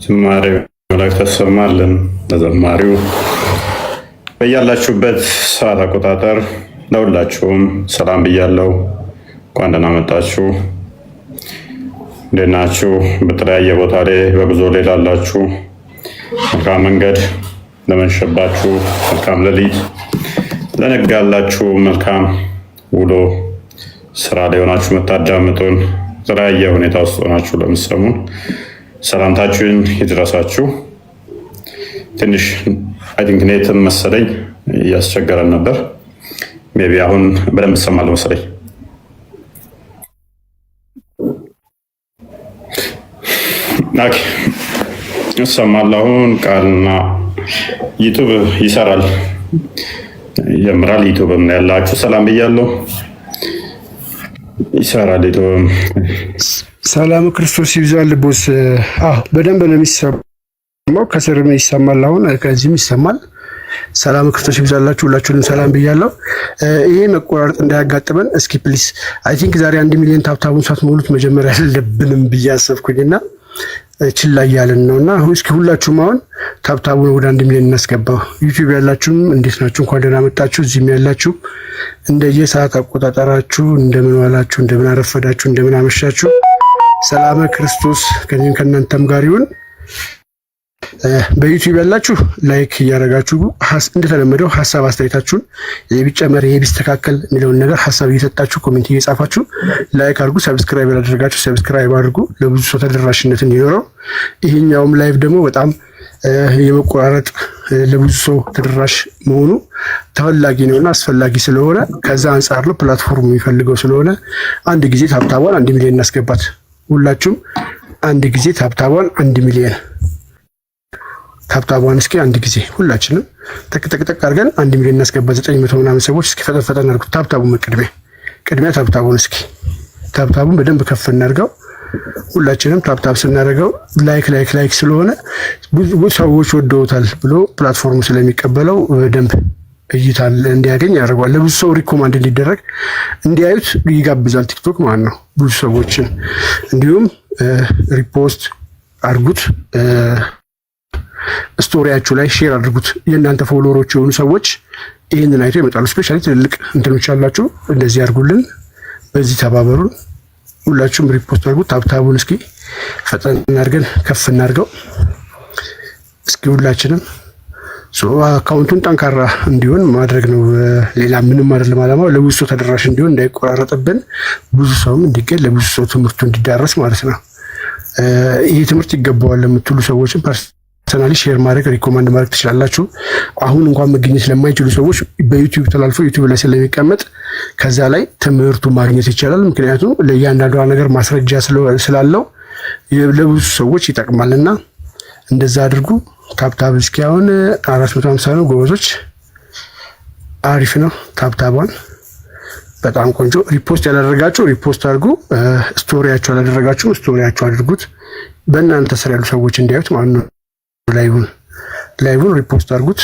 ዝማሬ መላእክት ተሰማልን። ለዘማሪው በያላችሁበት ሰዓት አቆጣጠር ለሁላችሁም ሰላም ብያለሁ። እንኳን ደህና መጣችሁ። እንዴት ናችሁ? በተለያየ ቦታ ላይ በጉዞ ላይ ላላችሁ መልካም መንገድ፣ ለመሸባችሁ መልካም ሌሊት፣ ለነጋላችሁ መልካም ውሎ፣ ስራ ላይ ሆናችሁ መታዳምጡን፣ የተለያየ ሁኔታ ውስጥ ሆናችሁ ለምትሰሙን ሰላምታችሁን ይድረሳችሁ። ትንሽ አይ ቲንክ ኔትም መሰለኝ እያስቸገረን ነበር። ሜይ ቢ አሁን በደንብ ትሰማለህ መሰለኝ። ኦኬ እሰማለሁ። አሁን ቃልና ዩቱብ ይሰራል ይጀምራል። ዩቱብም ያላችሁ ሰላም ብያለሁ። ይሰራል ዩቱብም። ሰላም ክርስቶስ ይብዛል ቦስ። በደንብ ነው የሚሰማው። ከስርም ይሰማል፣ አሁን ከዚህም ይሰማል። ሰላም ክርስቶስ ይብዛላችሁ። ሁላችሁንም ሰላም ብያለሁ። ይሄ መቆራረጥ እንዳያጋጥመን እስኪ ፕሊስ። አይ ቲንክ ዛሬ 1 ሚሊዮን ታብታቡን ሳትሞሉት መጀመሪያ ያለብንም ብዬ አሰብኩኝና ችላ እያልን ነውና እስኪ ሁላችሁም አሁን ታብታቡን ወደ 1 ሚሊዮን እናስገባው። ዩቲዩብ ያላችሁም እንዴት ናችሁ? እንኳን ደህና መጣችሁ። እዚህም ያላችሁ እንደየሰዓት አቆጣጠራችሁ እንደምን ዋላችሁ፣ እንደምን አረፈዳችሁ፣ እንደምን አመሻችሁ። ሰላም ክርስቶስ ከኔም ከእናንተም ጋር ይሁን። በዩቲዩብ ያላችሁ ላይክ እያደረጋችሁ እንደተለመደው ሀሳብ አስተያየታችሁን የቢጨመር የቢስተካከል የሚለውን ነገር ሀሳብ እየሰጣችሁ ኮሜንት እየጻፋችሁ ላይክ አድርጉ። ሰብስክራይብ ያደረጋችሁ ሰብስክራይብ አድርጉ፣ ለብዙ ሰው ተደራሽነት እንዲኖረው። ይሄኛውም ላይቭ ደግሞ በጣም የመቆራረጥ ለብዙ ሰው ተደራሽ መሆኑ ተፈላጊ ነውና አስፈላጊ ስለሆነ ከዛ አንጻር ነው ፕላትፎርሙ የሚፈልገው ስለሆነ አንድ ጊዜ ታብታቧን 1 ሚሊዮን እናስገባት። ሁላችሁም አንድ ጊዜ ታብታቧን 1 ሚሊዮን ታብታቧን እስኪ አንድ ጊዜ ሁላችንም ተቅተቅተቅ አድርገን 1 ሚሊዮን እናስገባ። 900 ምናምን ሰዎች እስኪ ፈጠን አድርጉት። ታብታቡን ቅድሚያ ታብታቡን እስኪ ታብታቡን በደንብ ከፍ እናድርገው። ሁላችንም ታብታብ ስናደርገው ላይክ ስለሆነ ብዙ ሰዎች ወደውታል ብሎ ፕላትፎርሙ ስለሚቀበለው በደንብ እይታ እንዲያገኝ ያደርገዋል። ለብዙ ሰው ሪኮማንድ እንዲደረግ እንዲያዩት ይጋብዛል ቲክቶክ ማለት ነው። ብዙ ሰዎችን እንዲሁም ሪፖስት አድርጉት፣ ስቶሪያችሁ ላይ ሼር አድርጉት። የእናንተ ፎሎወሮች የሆኑ ሰዎች ይህንን አይቶ ይመጣሉ። ስፔሻሊ ትልልቅ እንትኖች አላችሁ፣ እንደዚህ አድርጉልን፣ በዚህ ተባበሩን። ሁላችሁም ሪፖስት አድርጉት። ታብታቡን እስኪ ፈጠን አድርገን ከፍ እናድርገው እስኪ ሁላችንም። አካውንቱን ጠንካራ እንዲሆን ማድረግ ነው። ሌላ ምንም አይደለም። ዓላማው ለብዙ ሰው ተደራሽ እንዲሆን እንዳይቆራረጥብን፣ ብዙ ሰውም እንዲገኝ፣ ለብዙ ሰው ትምህርቱ እንዲዳረስ ማለት ነው። ይሄ ትምህርት ይገባዋል ለምትሉ ሰዎችን ፐርሰናሊ ሼር ማድረግ ሪኮማንድ ማድረግ ትችላላችሁ። አሁን እንኳን መገኘት ለማይችሉ ሰዎች በዩቲዩብ ተላልፎ ዩቲዩብ ላይ ስለሚቀመጥ ከዛ ላይ ትምህርቱ ማግኘት ይቻላል። ምክንያቱም ለእያንዳንዷ ነገር ማስረጃ ስላለው ለብዙ ሰዎች ይጠቅማልና እንደዛ አድርጉ። ታብታብ እስኪ አሁን 450 ነው ጎበዞች፣ አሪፍ ነው። ታብታቧን በጣም ቆንጆ። ሪፖስት ያላደረጋችሁ ሪፖስት አድርጉ። ስቶሪያችሁ ያላደረጋችሁ ስቶሪያችሁ አድርጉት፣ በእናንተ ስር ያሉ ሰዎች እንዲያዩት ማለት ነው። ላይቭን ሪፖስት አድርጉት።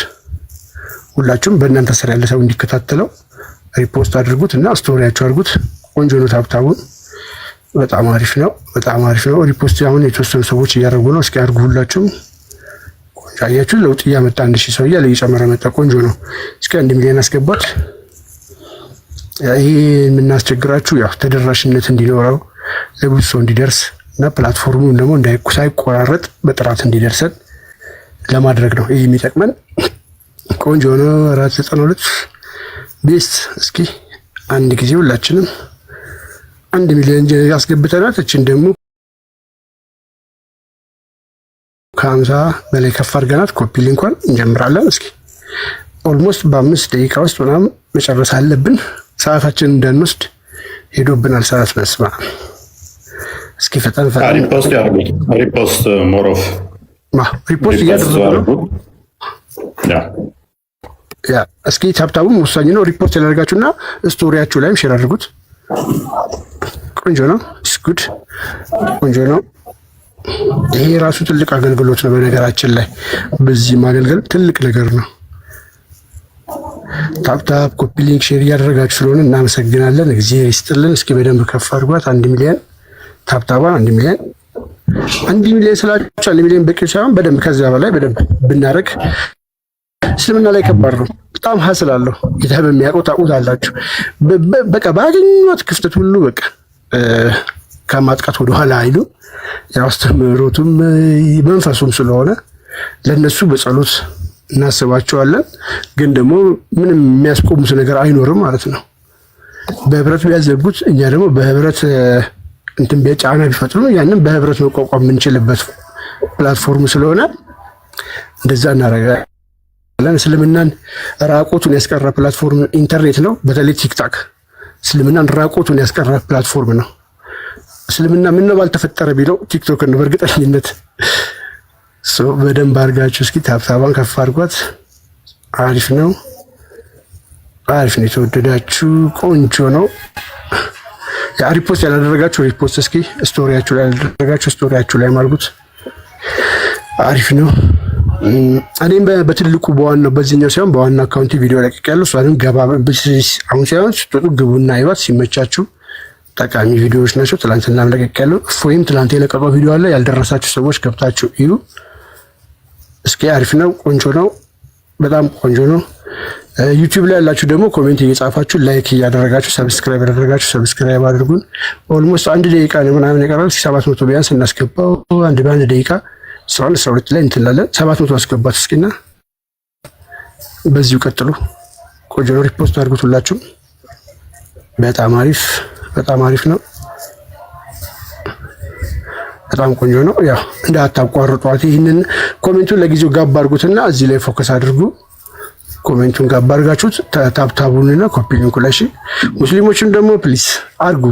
ሁላችሁም በእናንተ ስር ያለ ሰው እንዲከታተለው ሪፖስት አድርጉት እና ስቶሪያችሁ አድርጉት። ቆንጆ ነው። ታብታቡን በጣም አሪፍ ነው። በጣም አሪፍ ነው። ሪፖስት አሁን የተወሰኑ ሰዎች እያደረጉ ነው። እስኪ አድርጉ ሁላችሁም። አያችሁ ለውጥ እያመጣ 1000 ሰው እያለ እየጨመረ መጣ። ቆንጆ ነው። እስኪ 1 ሚሊዮን አስገባት። ይሄ የምናስቸግራችሁ ያው ተደራሽነት እንዲኖረው ለብዙ ሰው እንዲደርስ እና ፕላትፎርሙን ደግሞ ሳይቆራረጥ በጥራት እንዲደርሰን ለማድረግ ነው ይሄ የሚጠቅመን። ቆንጆ ነው። 492 ቤስት። እስኪ አንድ ጊዜ ሁላችንም 1 ሚሊዮን ያስገብተናል። እቺን ደግሞ ከ50 በላይ ከፍ አድርገናት ኮፒ ሊንኳን እንጀምራለን። እስኪ ኦልሞስት በ5 ደቂቃ ውስጥ ምናምን መጨረስ አለብን። ሰዓታችንን እንዳንወስድ ሄዶብናል ሰዓት። መስማ እስኪ ፈጠን ሪፖስት ሞሮፍ ሪፖስት እያደረጉ ነው። እስኪ ታብታቡም ወሳኝ ነው። ሪፖስት ያደርጋችሁና ስቶሪያችሁ ላይም ሼር አድርጉት። ቆንጆ ነው። ጉድ ቆንጆ ነው። ይሄ ራሱ ትልቅ አገልግሎት ነው። በነገራችን ላይ በዚህ ማገልገል ትልቅ ነገር ነው። ታብታብ ኮፒ ሊንክ ሼር እያደረጋችሁ ስለሆነ እናመሰግናለን። እግዚአብሔር ይስጥልን። እስኪ በደንብ ከፍ አድርጓት። 1 ሚሊዮን ታብታቧን 1 ሚሊዮን 1 ሚሊዮን ስላችሁ 1 ሚሊዮን በቂ ሳይሆን በደንብ ከዛ በላይ በደንብ ብናደርግ እስልምና ላይ ከባድ ነው። በጣም ሀስል አለው። ጌታ በሚያውቁት ታውቁታላችሁ። በቃ ባገኙት ክፍተት ሁሉ በቃ ከማጥቃት ወደኋላ አይሉ። ያው አስተምህሮቱም መንፈሱም ስለሆነ ለነሱ በጸሎት እናስባቸዋለን። ግን ደግሞ ምንም የሚያስቆሙት ነገር አይኖርም ማለት ነው። በህብረት ቢያዘጉት እኛ ደግሞ በህብረት እንትን ጫና ቢፈጥሩ ያንን በህብረት መቋቋም የምንችልበት ፕላትፎርም ስለሆነ እንደዛ እናደርጋለን። እስልምናን ራቆቱን ያስቀረ ፕላትፎርም ኢንተርኔት ነው። በተለይ ቲክታክ እስልምናን ራቆቱን ያስቀረ ፕላትፎርም ነው። እስልምና ምን ነው ባልተፈጠረ ቢለው ቲክቶክ ነው በእርግጠኝነት። በደንብ አድርጋችሁ እስኪ ታብታባን ከፍ አድርጓት። አሪፍ ነው፣ አሪፍ ነው። የተወደዳችሁ ቆንጆ ነው። ሪፖስት ያላደረጋችሁ ሪፖስት እስኪ ስቶሪያችሁ ላይ ያላደረጋችሁ ስቶሪያችሁ ላይ ማድርጉት። አሪፍ ነው። እኔም በትልቁ በዋናው በዚህኛው ሳይሆን በዋና አካውንት ቪዲዮ ለቅቄያለሁ። እሷንም ገባ አሁን ሳይሆን ስትወጡ ግቡና ይዋት ሲመቻችሁ። ጠቃሚ ቪዲዮዎች ናቸው። ትላንትና ለቅቄያለሁ። እፎይም ትላንት የለቀቀው ቪዲዮ አለ። ያልደረሳችሁ ሰዎች ገብታችሁ እዩ እስኪ። አሪፍ ነው፣ ቆንጆ ነው፣ በጣም ቆንጆ ነው። ዩቲዩብ ላይ ያላችሁ ደግሞ ኮሜንት እየጻፋችሁ ላይክ እያደረጋችሁ ሰብስክራይብ ያደረጋችሁ ሰብስክራይብ አድርጉን። ኦልሞስት 1 ደቂቃ ነው ምናምን የቀረው። 700 ቢያንስ እናስገባው። በአንድ ደቂቃ 12 ላይ እንትላለን። 700 አስገባት እስኪና በዚሁ ቀጥሉ። ቆንጆ ነው። ሪፖስት አድርጉት ሁላችሁም። በጣም አሪፍ፣ በጣም አሪፍ ነው። በጣም ቆንጆ ነው። ያው እንዳታቋርጧት። ይህንን ኮሜንቱን ለጊዜው ጋብ አድርጉትና እዚህ ላይ ፎከስ አድርጉ። ኮሜንቱን ጋብ አድርጋችሁት ታብታቡንና ኮፒ ሊንኩ ላይ ሙስሊሞችም ደግሞ ፕሊስ አድርጉ።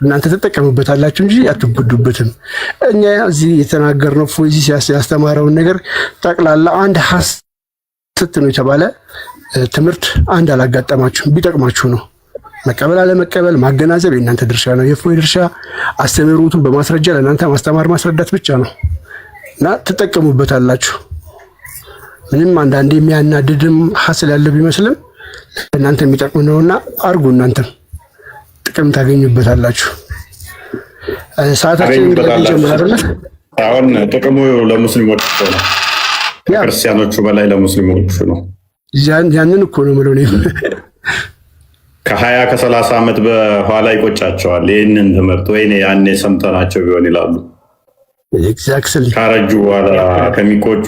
እናንተ ተጠቀሙበታላችሁ እንጂ አትጎዱበትም። እኛ እዚህ የተናገርነው ፎዚ ያስተማረውን ነገር ጠቅላላ አንድ ሐሰት ነው የተባለ ትምህርት አንድ አላጋጠማችሁም። ቢጠቅማችሁ ነው። መቀበል አለመቀበል ማገናዘብ የእናንተ ድርሻ ነው። የፎይ ድርሻ አስተምህሮቱን በማስረጃ ለእናንተ ማስተማር ማስረዳት ብቻ ነው እና ትጠቀሙበታላችሁ። ምንም አንዳንዴ የሚያናድድም ሐሰል ያለው ቢመስልም ለእናንተ የሚጠቅም ነውና አርጉ። እናንተም ጥቅም ታገኙበታላችሁ። ሰዓታችን ይጀምራል። አሁን ጥቅሙ ለሙስሊሞች ነው፣ ክርስቲያኖቹ በላይ ለሙስሊሞቹ ነው። ያንን እኮ ነው የምለው እኔ። ከ20 ከ30 ዓመት በኋላ ይቆጫቸዋል። ይህንን ትምህርት ወይኔ ያኔ ሰምተናቸው ቢሆን ይላሉ። ኤግዛክትሊ ካረጁ በኋላ ከሚቆጩ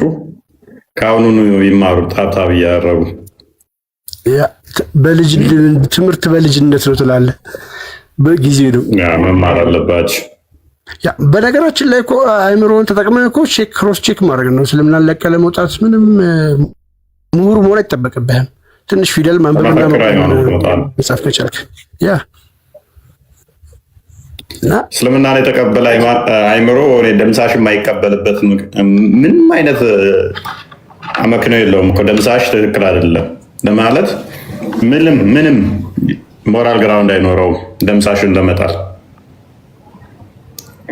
ከአሁኑኑ ይማሩት። ታብታብ እያደረጉ ትምህርት በልጅነት ነው ትላለህ። በጊዜ ነው መማር አለባቸው። በነገራችን ላይ እኮ አይምሮን ተጠቅመህ እኮ ክሮስ ቼክ ማድረግ ነው። ስለምናን ለቀለ መውጣት ምንም ምሁር መሆን አይጠበቅብህም። ትንሽ ፊደል ማንበብና መጻፍ ከቻልክ እና እስልምናን የተቀበለ አይምሮ ደምሳሽ የማይቀበልበት ምንም አይነት አመክንዮ የለውም እኮ። ደምሳሽ ትክክል አይደለም ለማለት ምንም ሞራል ግራውንድ አይኖረውም። ደምሳሽን ለመጣል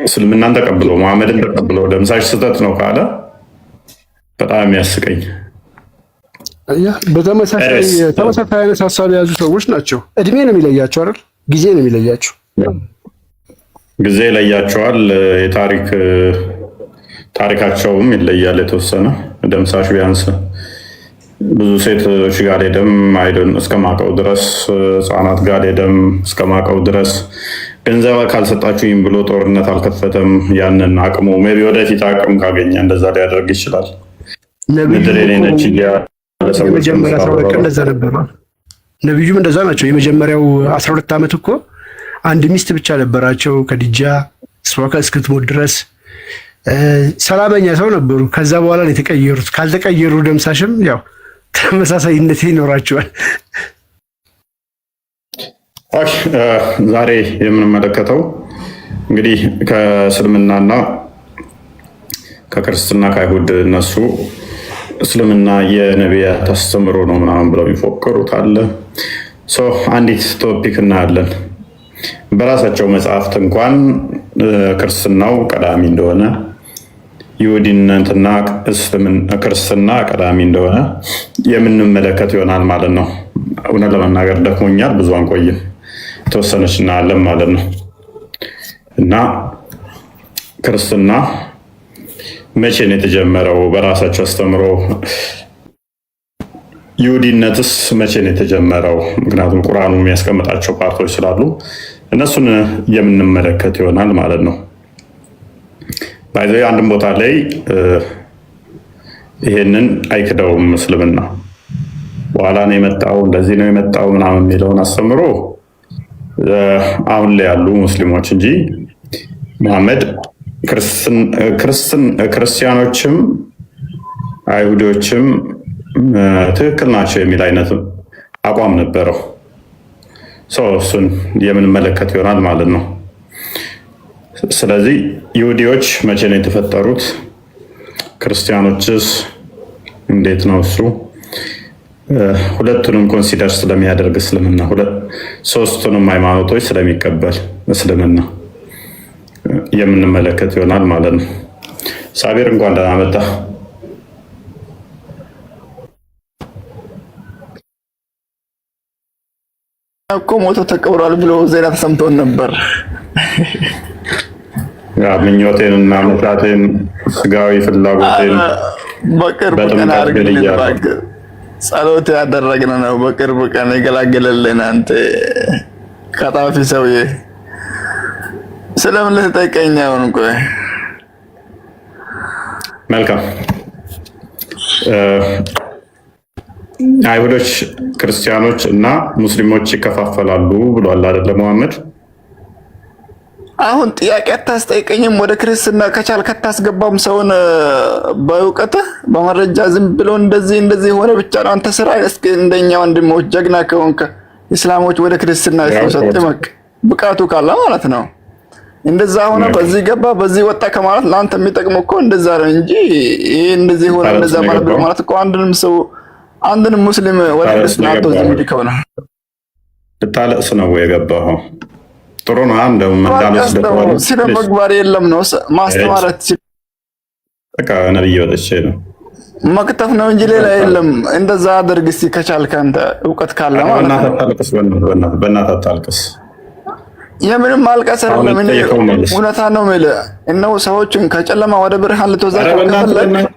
እስልምናን ተቀብሎ መሐመድን ተቀብሎ ደምሳሽ ስህተት ነው ካለ በጣም የሚያስቀኝ። በተመሳሳይ አይነት ሀሳብ የያዙ ሰዎች ናቸው። እድሜ ነው የሚለያቸው አይደል? ጊዜ ነው የሚለያቸው። ጊዜ ይለያቸዋል። ታሪካቸውም ይለያል የተወሰነ። ደምሳሽ ቢያንስ ብዙ ሴቶች ጋር ሄደም አይደን እስከማቀው ድረስ ህጻናት ጋር ሄደም እስከማቀው ድረስ ገንዘብ ካልሰጣችሁኝ ብሎ ጦርነት አልከፈተም። ያንን አቅሙ ሜይ ቢ ወደፊት አቅም ካገኘ እንደዛ ሊያደርግ ይችላል። ምድር የኔ ነች የመጀመሪያ 12 እንደዛ ነበር። ነብዩም እንደዛ ናቸው። የመጀመሪያው 12 ዓመት እኮ አንድ ሚስት ብቻ ነበራቸው ከዲጃ እሷ እስክትሞት ድረስ ሰላመኛ ሰው ነበሩ። ከዛ በኋላ ነው የተቀየሩት። ካልተቀየሩ ደምሳሽም ያው ተመሳሳይነት ይኖራቸዋል። ዛሬ የምንመለከተው እንግዲህ ከእስልምናና ከክርስትና ከአይሁድ እነሱ እስልምና የነቢያት አስተምሮ ነው ምናምን ብለው ይፎክሩት አለ። አንዲት ቶፒክ እናያለን። በራሳቸው መጽሐፍት እንኳን ክርስትናው ቀዳሚ እንደሆነ ይሁዲነትና ክርስትና ቀዳሚ እንደሆነ የምንመለከት ይሆናል ማለት ነው። እውነት ለመናገር ደክሞኛል፣ ብዙ አንቆይም፣ የተወሰነች እናያለን ማለት ነው እና ክርስትና መቼ ነው የተጀመረው? በራሳቸው አስተምሮ ይሁዲነትስ መቼ ነው የተጀመረው? ምክንያቱም ቁርአኑ የሚያስቀምጣቸው ፓርቶች ስላሉ እነሱን የምንመለከት ይሆናል ማለት ነው። ባይዘይ አንድም ቦታ ላይ ይሄንን አይክደውም እስልምና በኋላ ነው የመጣው እንደዚህ ነው የመጣው ምናምን የሚለውን አስተምሮ አሁን ላይ ያሉ ሙስሊሞች እንጂ መሐመድ ክርስቲያኖችም አይሁዶችም ትክክል ናቸው የሚል አይነት አቋም ነበረው። እሱን የምንመለከት ይሆናል ማለት ነው። ስለዚህ ይሁዲዎች መቼ ነው የተፈጠሩት? ክርስቲያኖችስ እንዴት ነው? እሱ ሁለቱንም ኮንሲደር ስለሚያደርግ እስልምና ሶስቱንም ሃይማኖቶች ስለሚቀበል እስልምና የምንመለከት ይሆናል ማለት ነው። ሳቢር እንኳን ደህና መጣ። እኮ ሞቶ ተቀብሯል ብሎ ዜና ተሰምቶን ነበር። ምኞቴንና መሻቴን ስጋዊ ፍላጎቴን በቅርብ ቀን አድርገን ጸሎት ያደረግን ነው። በቅርብ ቀን የገላገለልን አንተ ቀጣፊ ሰውዬ ስለምን ልትጠይቀኝ አሁን? ቆይ መልካም። አይሁዶች፣ ክርስቲያኖች እና ሙስሊሞች ይከፋፈላሉ ብሏል አይደለ መሐመድ? አሁን ጥያቄ አታስጠይቀኝም? ወደ ክርስትና ከቻል ከታስገባም ሰውን በእውቀትህ በመረጃ ዝም ብሎ እንደዚህ ሆነ ብቻ ነው አንተ ስራ። እስኪ እንደኛ ወንድሞች ጀግና ከሆንክ እስላሞች ወደ ክርስትና ሰጥመቅ ብቃቱ ካለ ማለት ነው። እንደዛ ሆነ በዚህ ገባ በዚህ ወጣ ከማለት ለአንተ የሚጠቅመው እኮ እንደዛ ነው እንጂ ይሄ እንደዚህ ሆነ እንደዛ ማለት እኮ አንድንም ሙስሊም ወደ ክርስትና ዝም ይከውና ልታለቅስ ነው የገባኸው። ጥሩ ነው። እንደው እንዳለስ ደውሎ ስለ መግባር የለም ነው ማስተማረት በቃ ነብይ ወጥቼ ነው መክተፍ ነው እንጂ ሌላ የለም። እንደዛ አድርግ እስቲ ከቻልክ አንተ እውቀት ካለ ማለት ነው። በእናትህ አታልቅስ። የምንም ማልቀስ አይደለም። እውነታ ነው የምልህ እነሆ ሰዎችን ከጨለማ ወደ ብርሃን ልትወስዳቸው ከፈለክ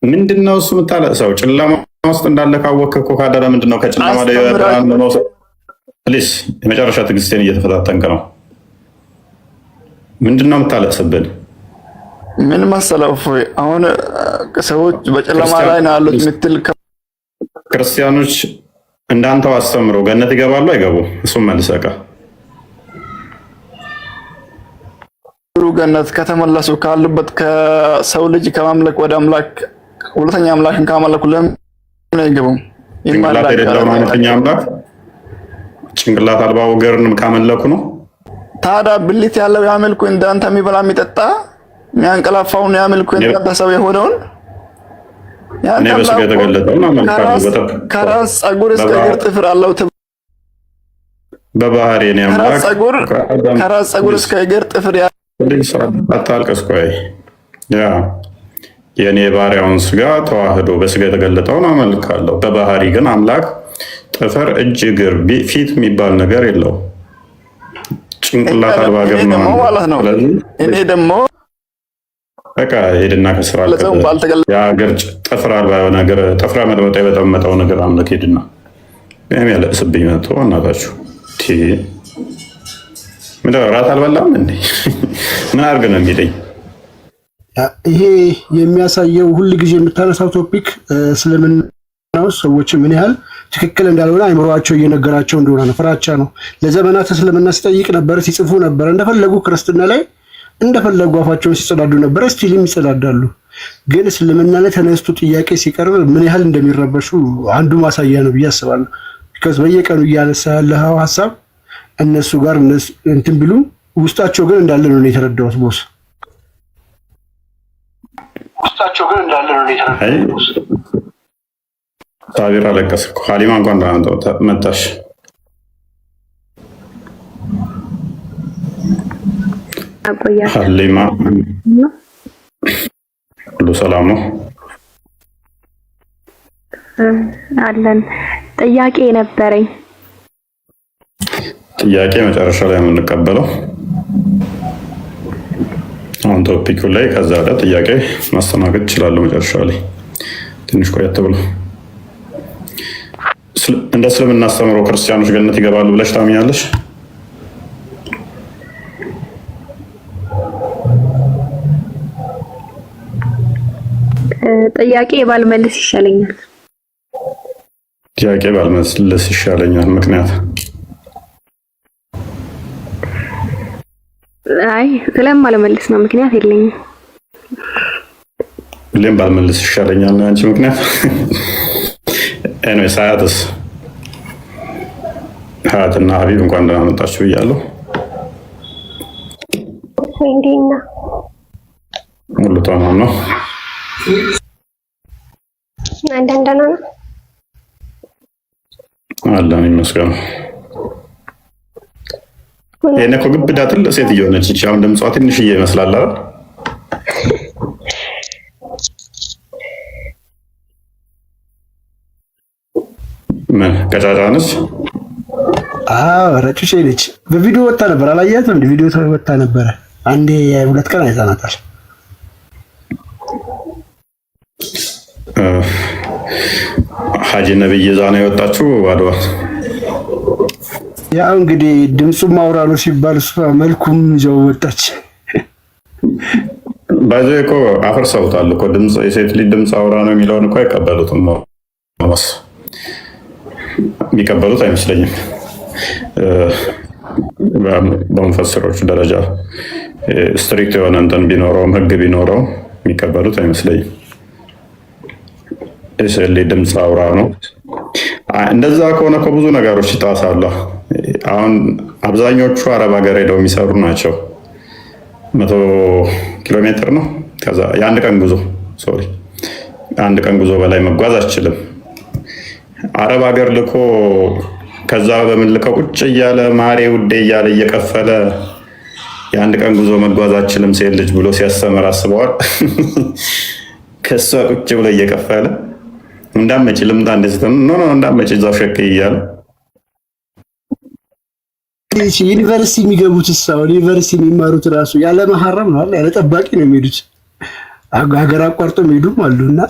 ምንድነው እሱ የምታለቅሰው? ጨለማ ውስጥ እንዳለ ካወቅህ እኮ ካደረ ምንድነው ከጨለማ ወደ ብርሃን መውሰድ? ፕሊስ የመጨረሻ ትዕግስቴን እየተፈታተንክ ነው። ምንድነው የምታለቅስብን? ምን መሰለህ እፎይ፣ አሁን ሰዎች በጨለማ ላይ ነው ያሉት የምትል ክርስቲያኖች እንዳንተው አስተምሮ ገነት ይገባሉ አይገቡም? እሱም መልሰህ ገነት ከተመለሱ ካሉበት ከሰው ልጅ ከማምለክ ወደ አምላክ ሁለተኛ አምላክን ካመለኩ ለምን አይገቡም? ጭንቅላት የሌለው ሁለተኛ አምላክ ጭንቅላት አልባ ወገርን ካመለኩ ነው። ታዲያ ብልት ያለው ያመልኩ እንዳንተ የሚበላ የሚጠጣ የሚያንቀላፋውን ያመልኩ እንዳንተ ሰው የሆነውን እኔ በስጋ የተገለጠው ከራስ ጸጉር እስከ እግር ጥፍር አለው በባህሪ ነው አምላክ ከራስ ጸጉር እስከ እግር ጥፍር አታልቅስ። ቆይ የእኔ ባሪያውን ስጋ ተዋህዶ በስጋ የተገለጠውን አመልካለሁ። በባህሪ ግን አምላክ ጥፍር፣ እጅ፣ እግር፣ ፊት የሚባል ነገር የለው። ጭንቅላት አልባ እግር ነው ማለት ነው። እኔ ደግሞ በቃ ሄድና ከስራ የእግር ጥፍር አልባ የሆነ እግር ጥፍረ መጥመጣ የበጠመጠው ነገር አምልክ ሄድና ይህም ያለቅስብኝ መጥቶ እናታችሁ ምንድን ነው እራት አልበላም እንዴ? ምን አድርግ ነው የሚለኝ? ይሄ የሚያሳየው ሁል ጊዜ የምታነሳው ቶፒክ እስልምና ውስጥ ሰዎች ምን ያህል ትክክል እንዳልሆነ አይምሯቸው እየነገራቸው እንደሆነ ነው። ፍራቻ ነው። ለዘመናት እስልምና ሲጠይቅ ነበር፣ ሲጽፉ ነበር፣ እንደፈለጉ ክርስትና ላይ እንደፈለጉ አፋቸውን ሲጸዳዱ ነበር፣ ስቲልም ይጸዳዳሉ። ግን እስልምና ላይ ተነስቶ ጥያቄ ሲቀርብ ምን ያህል እንደሚረበሹ አንዱ ማሳያ ነው ብዬ አስባለሁ። ከዚ በየቀኑ እያነሳ ያለው ሀሳብ እነሱ ጋር እንትን ቢሉ ውስጣቸው ግን እንዳለ ነው የተረዳሁት። ቦስ ውስጣቸው ግን እንዳለ ነው የተረዳሁት። ሳቢር አለቀስ እኮ ሀሊማ እንኳን መጣሽ። ሀሊማ ሁሉ ሰላም ነው አለን። ጥያቄ ነበረኝ። ጥያቄ መጨረሻ ላይ የምንቀበለው አሁን ቶፒኩ ላይ ከዛ ወደ ጥያቄ ማስተናገድ እችላለሁ። መጨረሻ ላይ ትንሽ ቆየት ብሎ እንደ እስልምና አስተምሮ ክርስቲያኖች ገነት ይገባሉ ብለሽ ታምኛለሽ? ጥያቄ ባልመልስ ይሻለኛል። ጥያቄ ባልመልስ ይሻለኛል። ምክንያት አይ ስለማልመልስ ነው። ምክንያት የለኝም። ሁሌም ባልመልስ ይሻለኛል ነው አንቺ ምክንያት? ኤኒዌይስ ሀያትና ሀቢብ እንኳን ደህና መጣችሁ ብያለሁ። ሙሉ ተማም ነው አንዳንድ ነው አላህ ይመስገን። የኔ እኮ ግብዳ ትልቅ ሴትዮ ነች። እቺ አሁን ድምጿ ትንሽዬ ይመስላል አይደል? ምን ቀጫጫ ነች? አዎ ረጭቼ ነች። በቪዲዮ ወጣ ነበር አላያትም? እንደ ቪዲዮ ወጣ ነበር አንዴ 2 ቀን አይታናታል። ሀጂ ነብይ ዛና የወጣችው አድዋ ያው እንግዲህ ድምፁ ማውራ ነው ሲባል እሷ መልኩም ይዘው ወጣች። ባይዘ እኮ አፈርሰውታል እኮ ድምፅ የሴት ልጅ ድምፅ አውራ ነው የሚለውን እኮ አይቀበሉትም። ሞስ የሚቀበሉት አይመስለኝም። በሙፈስሮች ደረጃ ስትሪክት የሆነ እንትን ቢኖረውም ህግ ቢኖረው የሚቀበሉት አይመስለኝም። የሴት ልጅ ድምፅ አውራ ነው። እንደዛ ከሆነ እኮ ብዙ ነገሮች ይጣሳሉ። አሁን አብዛኞቹ አረብ ሀገር ሄደው የሚሰሩ ናቸው። 100 ኪሎ ሜትር ነው ከዛ የአንድ ቀን ጉዞ በላይ መጓዝ አችልም። አረብ ሀገር ልኮ ከዛ በምን ልከው ቁጭ እያለ ማሬ ውዴ እያለ እየከፈለ የአንድ ቀን ጉዞ መጓዝ አችልም ሴት ልጅ ብሎ ሲያስተምር አስበዋል። ከሷ ቁጭ ብሎ እየከፈለ እንዳመጭ ልምጣ እንዳመጭ እዛው ሸክ እያለ ዩኒቨርሲቲ የሚገቡት አሁን ዩኒቨርሲቲ የሚማሩት ራሱ ያለ መሐረም ነው ያለ ጠባቂ ነው የሚሄዱት። ሀገር አቋርጦ የሚሄዱም አሉና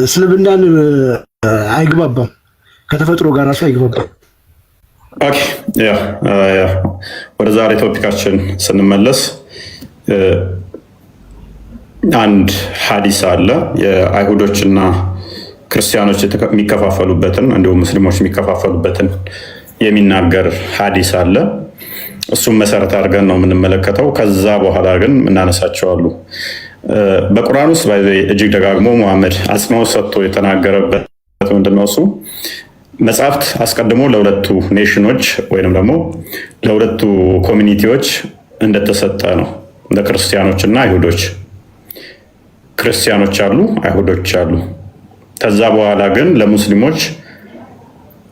እስልምናን አይግባባም፣ ከተፈጥሮ ጋር ራሱ አይግባባም። ኦኬ ወደ ዛሬ ቶፒካችን ስንመለስ አንድ ሐዲስ አለ የአይሁዶችና ክርስቲያኖች የሚከፋፈሉበትን እንዲሁም ሙስሊሞች የሚከፋፈሉበትን የሚናገር ሐዲስ አለ። እሱም መሰረት አድርገን ነው የምንመለከተው። ከዛ በኋላ ግን እናነሳቸው አሉ። በቁርአን ውስጥ እጅግ ደጋግሞ ሙሐመድ አጽንኦት ሰጥቶ የተናገረበት ምንድነው? እሱ መጽሐፍት አስቀድሞ ለሁለቱ ኔሽኖች ወይንም ደግሞ ለሁለቱ ኮሚኒቲዎች እንደተሰጠ ነው። ለክርስቲያኖች እና አይሁዶች፣ ክርስቲያኖች አሉ፣ አይሁዶች አሉ። ከዛ በኋላ ግን ለሙስሊሞች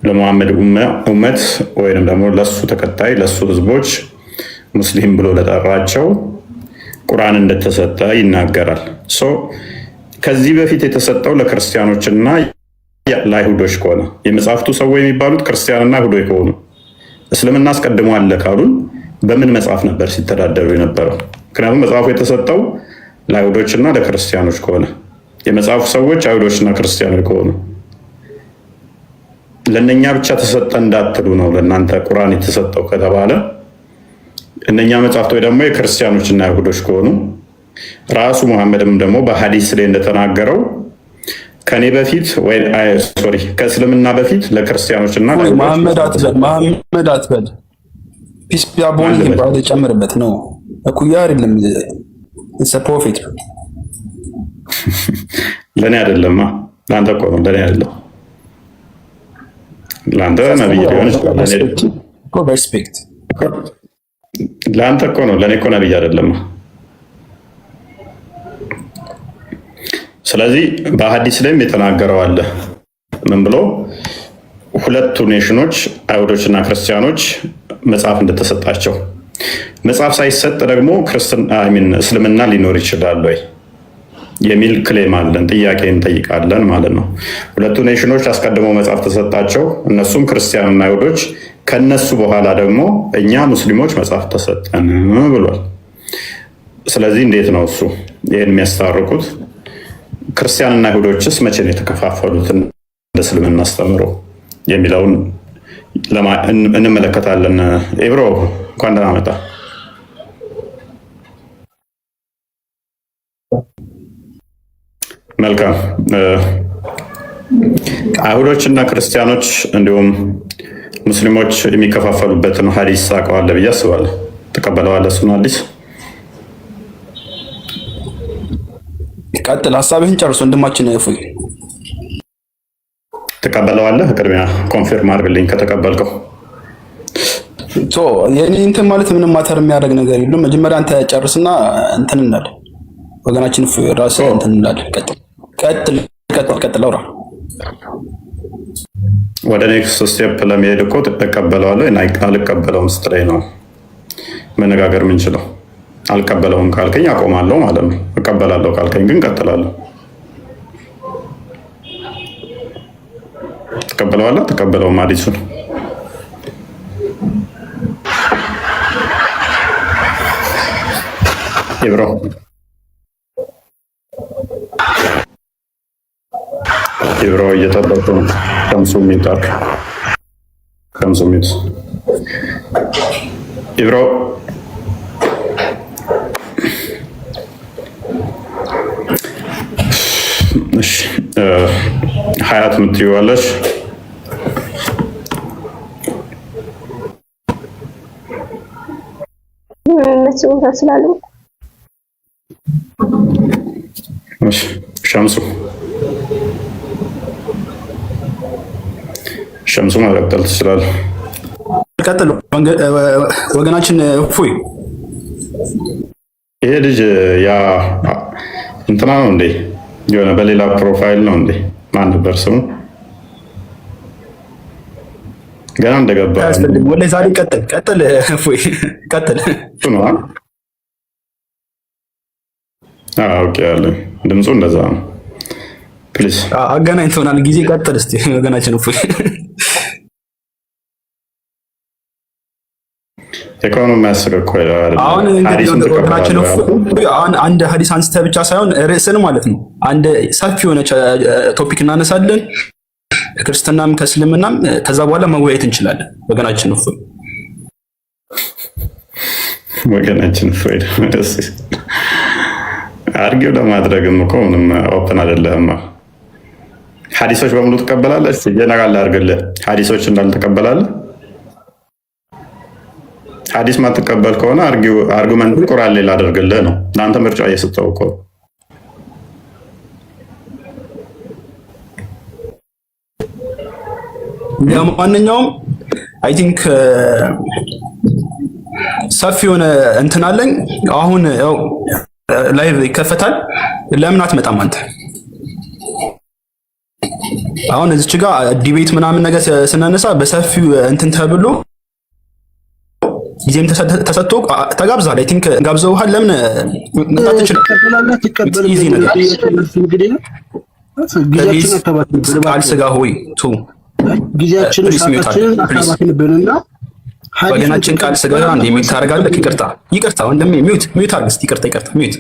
ለሙሐመድ ኡመት ወይንም ደግሞ ለሱ ተከታይ ለሱ ህዝቦች ሙስሊም ብሎ ለጠራቸው ቁርአን እንደተሰጠ ይናገራል። ከዚህ በፊት የተሰጠው ለክርስቲያኖችና ለአይሁዶች ከሆነ የመጽሐፍቱ ሰዎች የሚባሉት ክርስቲያንና አይሁዶች ከሆኑ እስልምና አስቀድሞ አለ ካሉን በምን መጽሐፍ ነበር ሲተዳደሩ የነበረው? ምክንያቱም መጽሐፉ የተሰጠው ለአይሁዶችና ለክርስቲያኖች ከሆነ የመጽሐፉ ሰዎች አይሁዶችና ክርስቲያኖች ከሆኑ ለእነኛ ብቻ ተሰጠ እንዳትሉ ነው። ለእናንተ ቁርአን የተሰጠው ከተባለ እነኛ መጽሐፍቶች ደግሞ የክርስቲያኖችና አይሁዶች ከሆኑ ራሱ ሙሐመድም ደግሞ በሐዲስ ላይ እንደተናገረው ከኔ በፊት ከእስልምና በፊት ለክርስቲያኖችና መሐመድ አትበል ፒስ ቢያቦን ይባል ጨምርበት ነው እኩያ አይደለም። ፕሮፌት ለእኔ አይደለማ ለአንተ እኮ ነው። ለእኔ አይደለም ለአንተ ነብይ ሊሆን ይችላል። ሬስፔክት ለአንተ እኮ ነው። ለእኔ እኮ ነብይ አይደለማ። ስለዚህ በሐዲስ ላይም የተናገረው አለ። ምን ብሎ ሁለቱ ኔሽኖች አይሁዶችና ክርስቲያኖች መጽሐፍ እንደተሰጣቸው፣ መጽሐፍ ሳይሰጥ ደግሞ እስልምና ሊኖር ይችላል ወይ የሚል ክሌም አለን። ጥያቄ እንጠይቃለን ማለት ነው። ሁለቱ ኔሽኖች አስቀድመው መጽሐፍ ተሰጣቸው፣ እነሱም ክርስቲያንና አይሁዶች። ከነሱ በኋላ ደግሞ እኛ ሙስሊሞች መጽሐፍ ተሰጠን ብሏል። ስለዚህ እንዴት ነው እሱ ይህን የሚያስታርቁት? ክርስቲያንና አይሁዶችስ መቼ ነው የተከፋፈሉት እንደ እስልምና አስተምሮ የሚለውን እንመለከታለን። ኢብሮ እንኳን ደህና መጣ። መልካም። አይሁዶችና ክርስቲያኖች እንዲሁም ሙስሊሞች የሚከፋፈሉበትን ሀዲስ ታውቀዋለህ ብዬ አስባለሁ። ተቀበለዋለህ? እሱን ሀዲስ ቀጥል፣ ሀሳብህን ጨርስ ወንድማችን እፎይ። ተቀበለዋለህ? ቅድሚያ ኮንፊርም አድርግልኝ ከተቀበልከው። የኔ እንትን ማለት ምንም ማተር የሚያደርግ ነገር የለም። መጀመሪያ አንተ ጨርስና እንትን እንላለን። ወገናችን ራስህ እንትን እንላለን። ቀጥል አውራ። ወደ ኔክስት ስቴፕ ለመሄድ እኮ እቀበለዋለሁ አልቀበለውም ስትለኝ ነው መነጋገር የምንችለው። አልቀበለውም ካልከኝ አቆማለሁ ማለት ነው። እቀበላለሁ ካልከኝ ግን ቀጥላለሁ። ተቀበለዋለህ? ተቀበለውም ሀዲሱን ኢብሮ እየጠበቁ ነው። ከምሱ ሚጣር ከምሱ ሚት ኢብሮ እሺ ሀያት ምትይዋለሽ? እነሱ ቦታ ስላሉ እሺ ሸምሱ መቀጠል ትችላለህ። ቀጥል ወገናችን እፎይ። ይሄ ልጅ ያ እንትና ነው እንዴ? የሆነ በሌላ ፕሮፋይል ነው እንዴ? ማን ነበር ስሙ? ገና እንደገባ ወደ ዛሬ ቀጥል እፎይ ቀጥል። ነው ኦኬ ያለ ድምፁ እንደዛ ነው። ፕሊዝ አገናኝተውናል ጊዜ። ቀጥል እስቲ ወገናችን እፎይ። ኢኮኖሚ ያስረኮ አይደል? አሁን እንግዲህ ወገናችን እፎይ አንድ ሀዲስ አንስተህ ብቻ ሳይሆን ርዕስን ማለት ነው አንድ ሰፊ የሆነ ቶፒክ እናነሳለን ክርስትናም ከእስልምናም፣ ከዛ በኋላ መወያየት እንችላለን። ወገናችን እፎይ አርጊው ለማድረግም እኮ ምንም ኦፕን አይደለም። ሐዲሶች በሙሉ ትቀበላለህ? ጀነራል አድርግልህ ሐዲሶች እንዳልተቀበላለህ። ሐዲስ ማትቀበል ከሆነ አርጉመንት ቁርአን ላይ ላደርግልህ ነው። ለአንተ ምርጫ እየሰጠው እኮ ለማንኛውም አይ ቲንክ ሰፊ የሆነ እንትን አለኝ። አሁን ያው ላይቭ ይከፈታል። ለምን አትመጣም አንተ? አሁን እዚች ጋር ዲቤት ምናምን ነገር ስናነሳ በሰፊው እንትን ተብሎ ጊዜም ተሰጥቶ ተጋብዛል። አይ ቲንክ ጋብዘውሃል። ለምን መጣት ትችላለህ? ኢዚ ነገር ቃል ስጋ ሆይ ቱ ጊዜያችንን ሰዓታችንን አካባክንብንና ወገናችን ቃል ስጋ አንዴ ሚውት ታደርጋለህ። ይቅርታ ወንድሜ ሚውት አድርግ እስኪ። ይቅርታ ሚውት።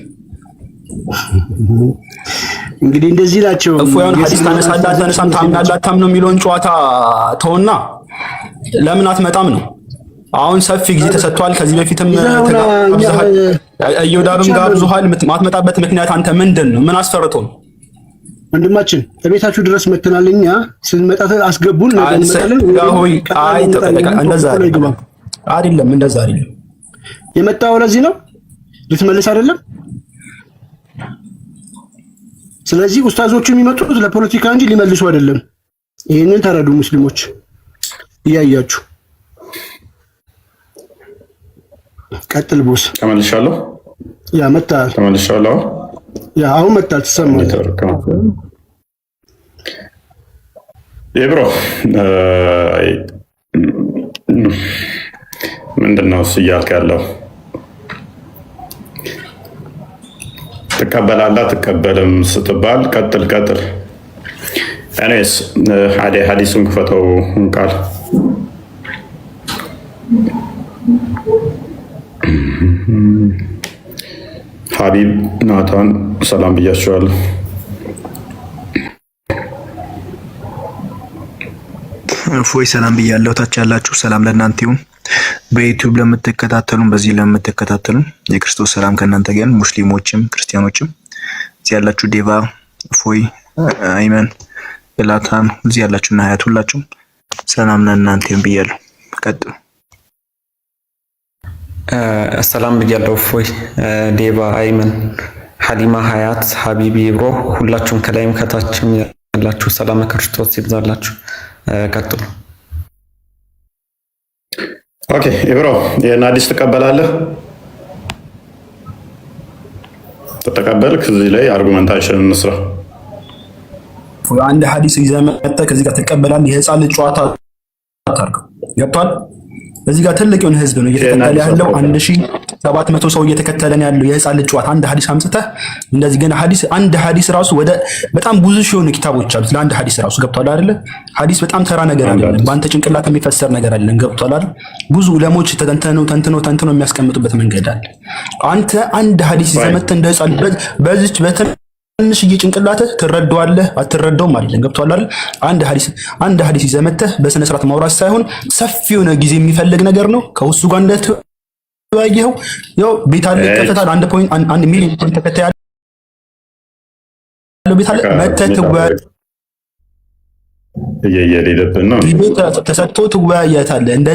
እንግዲህ እንደዚህ ናቸው። እፎያን ሐዲስ ታነሳለህ አታነሳም፣ ታምናለህ አታምነው የሚለውን ጨዋታ ተውና ለምን አትመጣም ነው። አሁን ሰፊ ጊዜ ተሰጥቷል። ከዚህ በፊትም ተጋብዘሃል፣ እዮዳብም ጋብዙሃል። ማትመጣበት ምክንያት አንተ ምንድን ነው? ምን አስፈርቶ ነው? ወንድማችን ከቤታችሁ ድረስ መተናል። እኛ ስንመጣ አስገቡን። እንደዛ አይደለም፣ እንደዛ አይደለም። የመጣው ለዚህ ነው፣ ልትመልስ አይደለም። ስለዚህ ኡስታዞቹ የሚመጡት ለፖለቲካ እንጂ ሊመልሱ አይደለም። ይህንን ተረዱ ሙስሊሞች እያያችሁ። ቀጥል ቦስ። ተመልሻለሁ። ያ መጣል ተመልሻለሁ። ያ አሁን መጣል ትሰማለህ። የብሮ ምንድነው እሱ እያልክ ያለው? ትቀበላለህ አትቀበልም ስትባል ቀጥል። እኔስ ሐዲሱን ክፈተው ቃል ሀቢብ ናታን ሰላም ብያችኋለሁ። እፎይ ሰላም ብያለሁ። ታች ያላችሁ ሰላም ለእናንተ ይሁን። በዩቲዩብ ለምትከታተሉን በዚህ ለምትከታተሉን የክርስቶስ ሰላም ከእናንተ ጋር፣ ሙስሊሞችም ክርስቲያኖችም እዚህ ያላችሁ ዴቫ፣ እፎይ፣ አይመን፣ ገላታን እዚህ ያላችሁና ሀያት ሁላችሁም ሰላም ለእናንተ ይሁን ብያለሁ። ቀጥሉ። ሰላም ብያለሁ። እፎይ፣ ዴቫ፣ አይመን፣ ሐሊማ፣ ሀያት፣ ሀቢቢ፣ ብሮ ሁላችሁም ከላይም ከታችም ያላችሁ ሰላም ክርስቶስ ይብዛላችሁ። ቀጥሉ። ኦኬ ኢብሮ ይሄን አዲስ ትቀበላለህ? ተቀበልክ? እዚህ ላይ አርጉመንታችንን እንስራ። አንድ ሐዲስ ይዘህ መጥተህ ከዚህ ጋር ትቀበላለህ። የህፃን ልጅ ጨዋታ አታርገው። ገብቷል? እዚህ ጋር ትልቅ የሆነ ህዝብ ነው እየተከተለ ያለው 1700 ሰው እየተከተለን ያለው የህፃን ልጅ ጨዋታ አንድ ሐዲስ አምጥተህ እንደዚህ ገና ሐዲስ አንድ ሐዲስ ራሱ ወደ በጣም ብዙ ሺህ ኪታቦች አሉት ለአንድ ሐዲስ ራሱ። ገብቷል አይደለ? ሐዲስ በጣም ተራ ነገር አይደለም። በአንተ ጭንቅላት የሚፈሰር ነገር አይደለም። ገብቷል አይደል? ብዙ ዑለሞች ተንትነው የሚያስቀምጡበት መንገድ አለ። አንተ አንድ ሐዲስ ይዘህ መጥተህ እንደ ህፃን በዚች ትንሽዬ ጭንቅላትህ ትረዳዋለህ አትረዳውም አይደለም። ገብቷል አይደል? አንድ ሐዲስ ይዘህ መጥተህ በስነ ስርዓት ማውራት ሳይሆን ሰፊ የሆነ ጊዜ የሚፈልግ ነገር ነው። ከውሱ ጋር እንደተወያየኸው ያው ቤት አለ ይከፈታል። 1 ሚሊዮን ተከታይ ያለው ቤት አለ መጥተህ እየሄደብን ነው ተሰጥቶ ትወያያታለህ። እንደ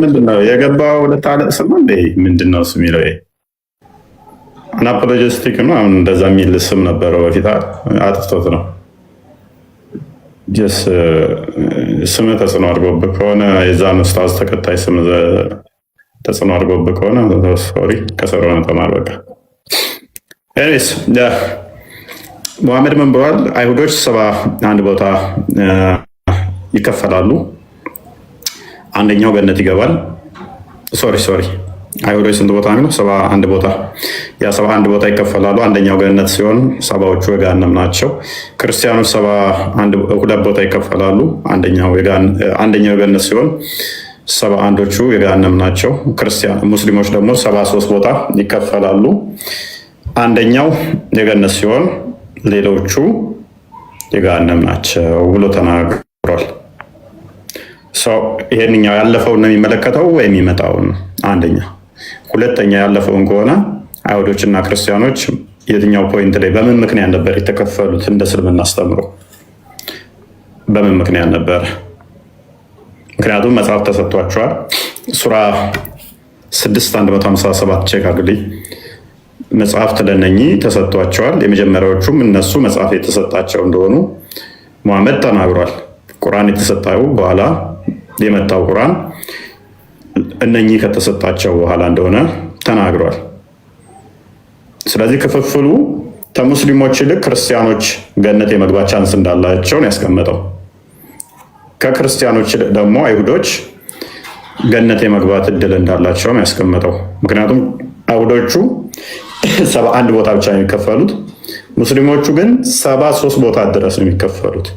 ምንድነው የገባው ለታለቅስ ነው እንዴ? ምንድነው እሱ የሚለው አናፖሎጂስቲክ ነው እንደዛ የሚል ስም ነበረው በፊት አጥፍቶት ነው። ጀስ ስም ተጽዕኖ አድርጎብህ ከሆነ የዛን ኡስታዝ ተከታይ ስም ተጽዕኖ አድርጎብህ ከሆነ ሶሪ ከሰራው ተማር በቃ። ኤኒዌይስ ሙሐመድ ምን ብሏል? አይሁዶች 71 ቦታ ይከፈላሉ፣ አንደኛው ገነት ይገባል። ሶሪ አይሁዶች ስንት ቦታ ነው? 71 ቦታ። ያ 71 ቦታ ይከፈላሉ፣ አንደኛው ገነት ሲሆን ሰባዎቹ የገሃነም ናቸው። ክርስቲያኖች 2 ቦታ ይከፈላሉ፣ አንደኛው ገነት ሲሆን 71ዎቹ የገሃነም ናቸው። ሙስሊሞች ደግሞ 73 ቦታ ይከፈላሉ፣ አንደኛው የገነት ሲሆን ሌሎቹ የገሃነም ናቸው ብሎ ተናግሯል። ይሄንኛው ያለፈውን ነው የሚመለከተው ወይ የሚመጣውን? አንደኛ። ሁለተኛ ያለፈውን ከሆነ አይሁዶችና ክርስቲያኖች የትኛው ፖይንት ላይ በምን ምክንያት ነበር የተከፈሉት? እንደ እስልምና አስተምሮ በምን ምክንያት ነበር? ምክንያቱም መጽሐፍ ተሰጥቷቸዋል። ሱራ 6:157 ቼክ አግልኝ። መጽሐፍት ለነኚህ ተሰጥቷቸዋል። የመጀመሪያዎቹም እነሱ መጽሐፍ የተሰጣቸው እንደሆኑ ሙሐመድ ተናግሯል። ቁርአን የተሰጣው በኋላ የመጣው ቁርአን እነኚህ ከተሰጣቸው በኋላ እንደሆነ ተናግሯል። ስለዚህ ክፍፍሉ ከሙስሊሞች ይልቅ ክርስቲያኖች ገነት የመግባት ቻንስ እንዳላቸው ነው ያስቀመጠው። ከክርስቲያኖች ይልቅ ደግሞ አይሁዶች ገነት የመግባት እድል እንዳላቸው ነው ያስቀመጠው። ምክንያቱም አይሁዶቹ 71 ቦታ ብቻ ነው የሚከፈሉት፣ ሙስሊሞቹ ግን 73 ቦታ ድረስ ነው የሚከፈሉት።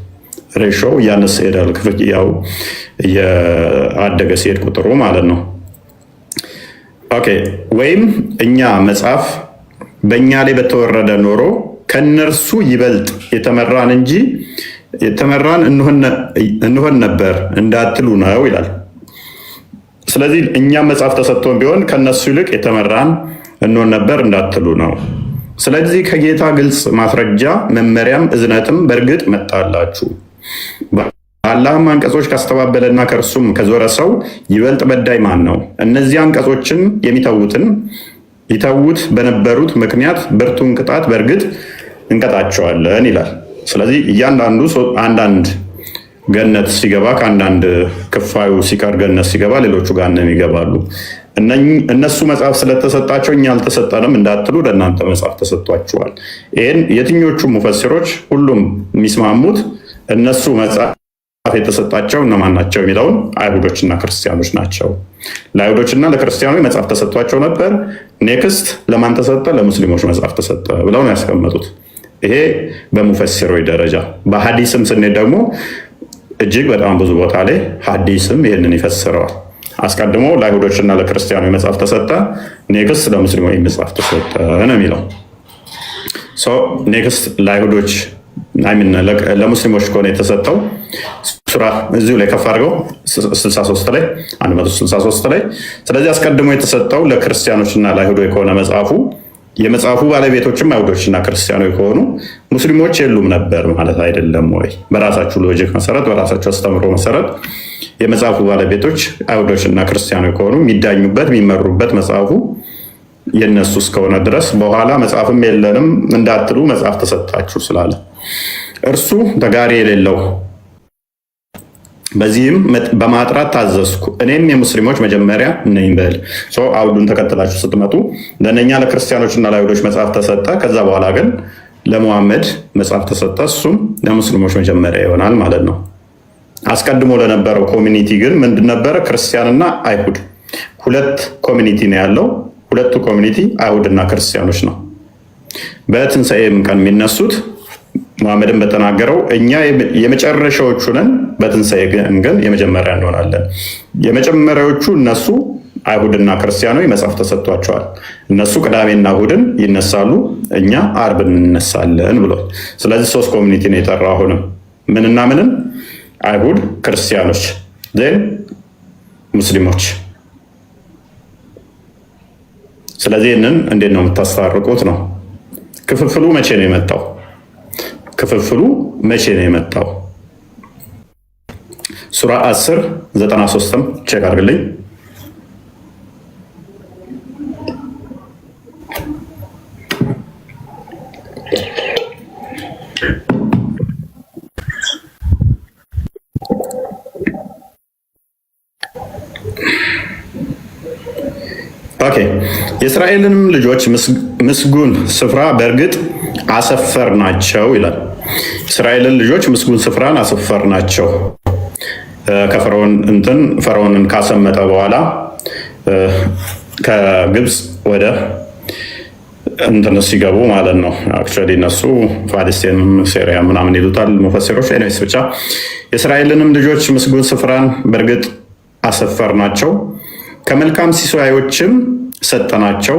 ሬሾ እያነሰ ሄዳል፣ ክፍያው የአደገ ሲሄድ ቁጥሩ ማለት ነው። ኦኬ ወይም እኛ መጽሐፍ በእኛ ላይ በተወረደ ኖሮ ከነርሱ ይበልጥ የተመራን እንጂ የተመራን እንሆን ነበር እንዳትሉ ነው ይላል። ስለዚህ እኛም መጽሐፍ ተሰጥቶን ቢሆን ከነሱ ይልቅ የተመራን እንሆን ነበር እንዳትሉ ነው። ስለዚህ ከጌታ ግልጽ ማስረጃ መመሪያም እዝነትም በእርግጥ መጣላችሁ። በአላህም አንቀጾች ካስተባበለና ከእርሱም ከዞረ ሰው ይበልጥ በዳይ ማን ነው? እነዚህ አንቀጾችን ይተዉት በነበሩት ምክንያት ብርቱን ቅጣት በእርግጥ እንቀጣቸዋለን ይላል። ስለዚህ እያንዳንዱ አንዳንድ ገነት ሲገባ ከአንዳንድ ክፋዩ ሲቀር ገነት ሲገባ ሌሎቹ ገሃነም ይገባሉ። እነሱ መጽሐፍ ስለተሰጣቸው እኛ አልተሰጠንም እንዳትሉ ለእናንተ መጽሐፍ ተሰጥቷችኋል። ይህን የትኞቹ ሙፈሲሮች ሁሉም የሚስማሙት እነሱ መጽሐፍ የተሰጣቸው እነማን ናቸው የሚለውን አይሁዶችና ክርስቲያኖች ናቸው። ለአይሁዶችና ለክርስቲያኖች መጽሐፍ ተሰጥቷቸው ነበር። ኔክስት ለማን ተሰጠ? ለሙስሊሞች መጽሐፍ ተሰጠ ብለው ነው ያስቀመጡት። ይሄ በሙፈሲሮች ደረጃ። በሀዲስም ስንሄድ ደግሞ እጅግ በጣም ብዙ ቦታ ላይ ሀዲስም ይህንን ይፈስረዋል። አስቀድሞ ለአይሁዶችና ለክርስቲያኖች መጽሐፍ ተሰጠ፣ ኔክስት ለሙስሊሞች መጽሐፍ ተሰጠ ነው የሚለው። ኔክስት ለአይሁዶች ለሙስሊሞች ከሆነ የተሰጠው ሱራ እዚሁ ላይ ከፍ አድርገው 63 ላይ 163 ላይ። ስለዚህ አስቀድሞ የተሰጠው ለክርስቲያኖችና ለአይሁዶች ከሆነ መጽሐፉ የመጽሐፉ ባለቤቶችም አይሁዶችና ክርስቲያኖች ከሆኑ ሙስሊሞች የሉም ነበር ማለት አይደለም ወይ? በራሳችሁ ሎጂክ መሰረት፣ በራሳችሁ አስተምሮ መሰረት የመጽሐፉ ባለቤቶች አይሁዶችና ክርስቲያኖች ከሆኑ የሚዳኙበት የሚመሩበት መጽሐፉ የነሱ እስከሆነ ድረስ በኋላ መጽሐፍም የለንም እንዳትሉ መጽሐፍ ተሰጣችሁ ስላለ እርሱ ተጋሪ የሌለው በዚህም በማጥራት ታዘዝኩ እኔም የሙስሊሞች መጀመሪያ ነኝ በል። አውዱን ተከትላችሁ ስትመጡ ለእነኛ ለክርስቲያኖችና ለአይሁዶች መጽሐፍ ተሰጠ። ከዛ በኋላ ግን ለሙሐመድ መጽሐፍ ተሰጠ። እሱም ለሙስሊሞች መጀመሪያ ይሆናል ማለት ነው። አስቀድሞ ለነበረው ኮሚኒቲ ግን ምንድን ነበረ? ክርስቲያንና አይሁድ ሁለት ኮሚኒቲ ነው ያለው። ሁለቱ ኮሚኒቲ አይሁድና ክርስቲያኖች ነው። በትንሣኤም ቀን የሚነሱት ሙሐመድን በተናገረው እኛ የመጨረሻዎቹ ነን፣ በትንሣኤ ግን የመጀመሪያ እንሆናለን። የመጀመሪያዎቹ እነሱ አይሁድና ክርስቲያኖች መጽሐፍ ተሰጥቷቸዋል። እነሱ ቅዳሜና እሁድን ይነሳሉ፣ እኛ አርብ እንነሳለን ብሏል። ስለዚህ ሶስት ኮሚኒቲ ነው የጠራው። አሁንም ምንና ምንን? አይሁድ፣ ክርስቲያኖች፣ ዜን ሙስሊሞች። ስለዚህ ይህንን እንዴት ነው የምታስታርቁት ነው። ክፍፍሉ መቼ ነው የመጣው? ክፍፍሉ መቼ ነው የመጣው? ሱራ 10 93ም ቼክ አድርግልኝ። ኦኬ የእስራኤልንም ልጆች ምስጉን ስፍራ በእርግጥ አሰፈር ናቸው ይላል። እስራኤልን ልጆች ምስጉን ስፍራን አሰፈር ናቸው። ፈርዖንን ካሰመጠ በኋላ ከግብፅ ወደ ሲገቡ ማለት ነው። አክቹዋሊ እነሱ ፓሌስቲን፣ ሴሪያ ምናምን ይሉታል ሙፈሲሮች። ኤኒዌይስ ብቻ የእስራኤልንም ልጆች ምስጉን ስፍራን በእርግጥ አሰፈር ናቸው፣ ከመልካም ሲሳዮችም ሰጠናቸው፣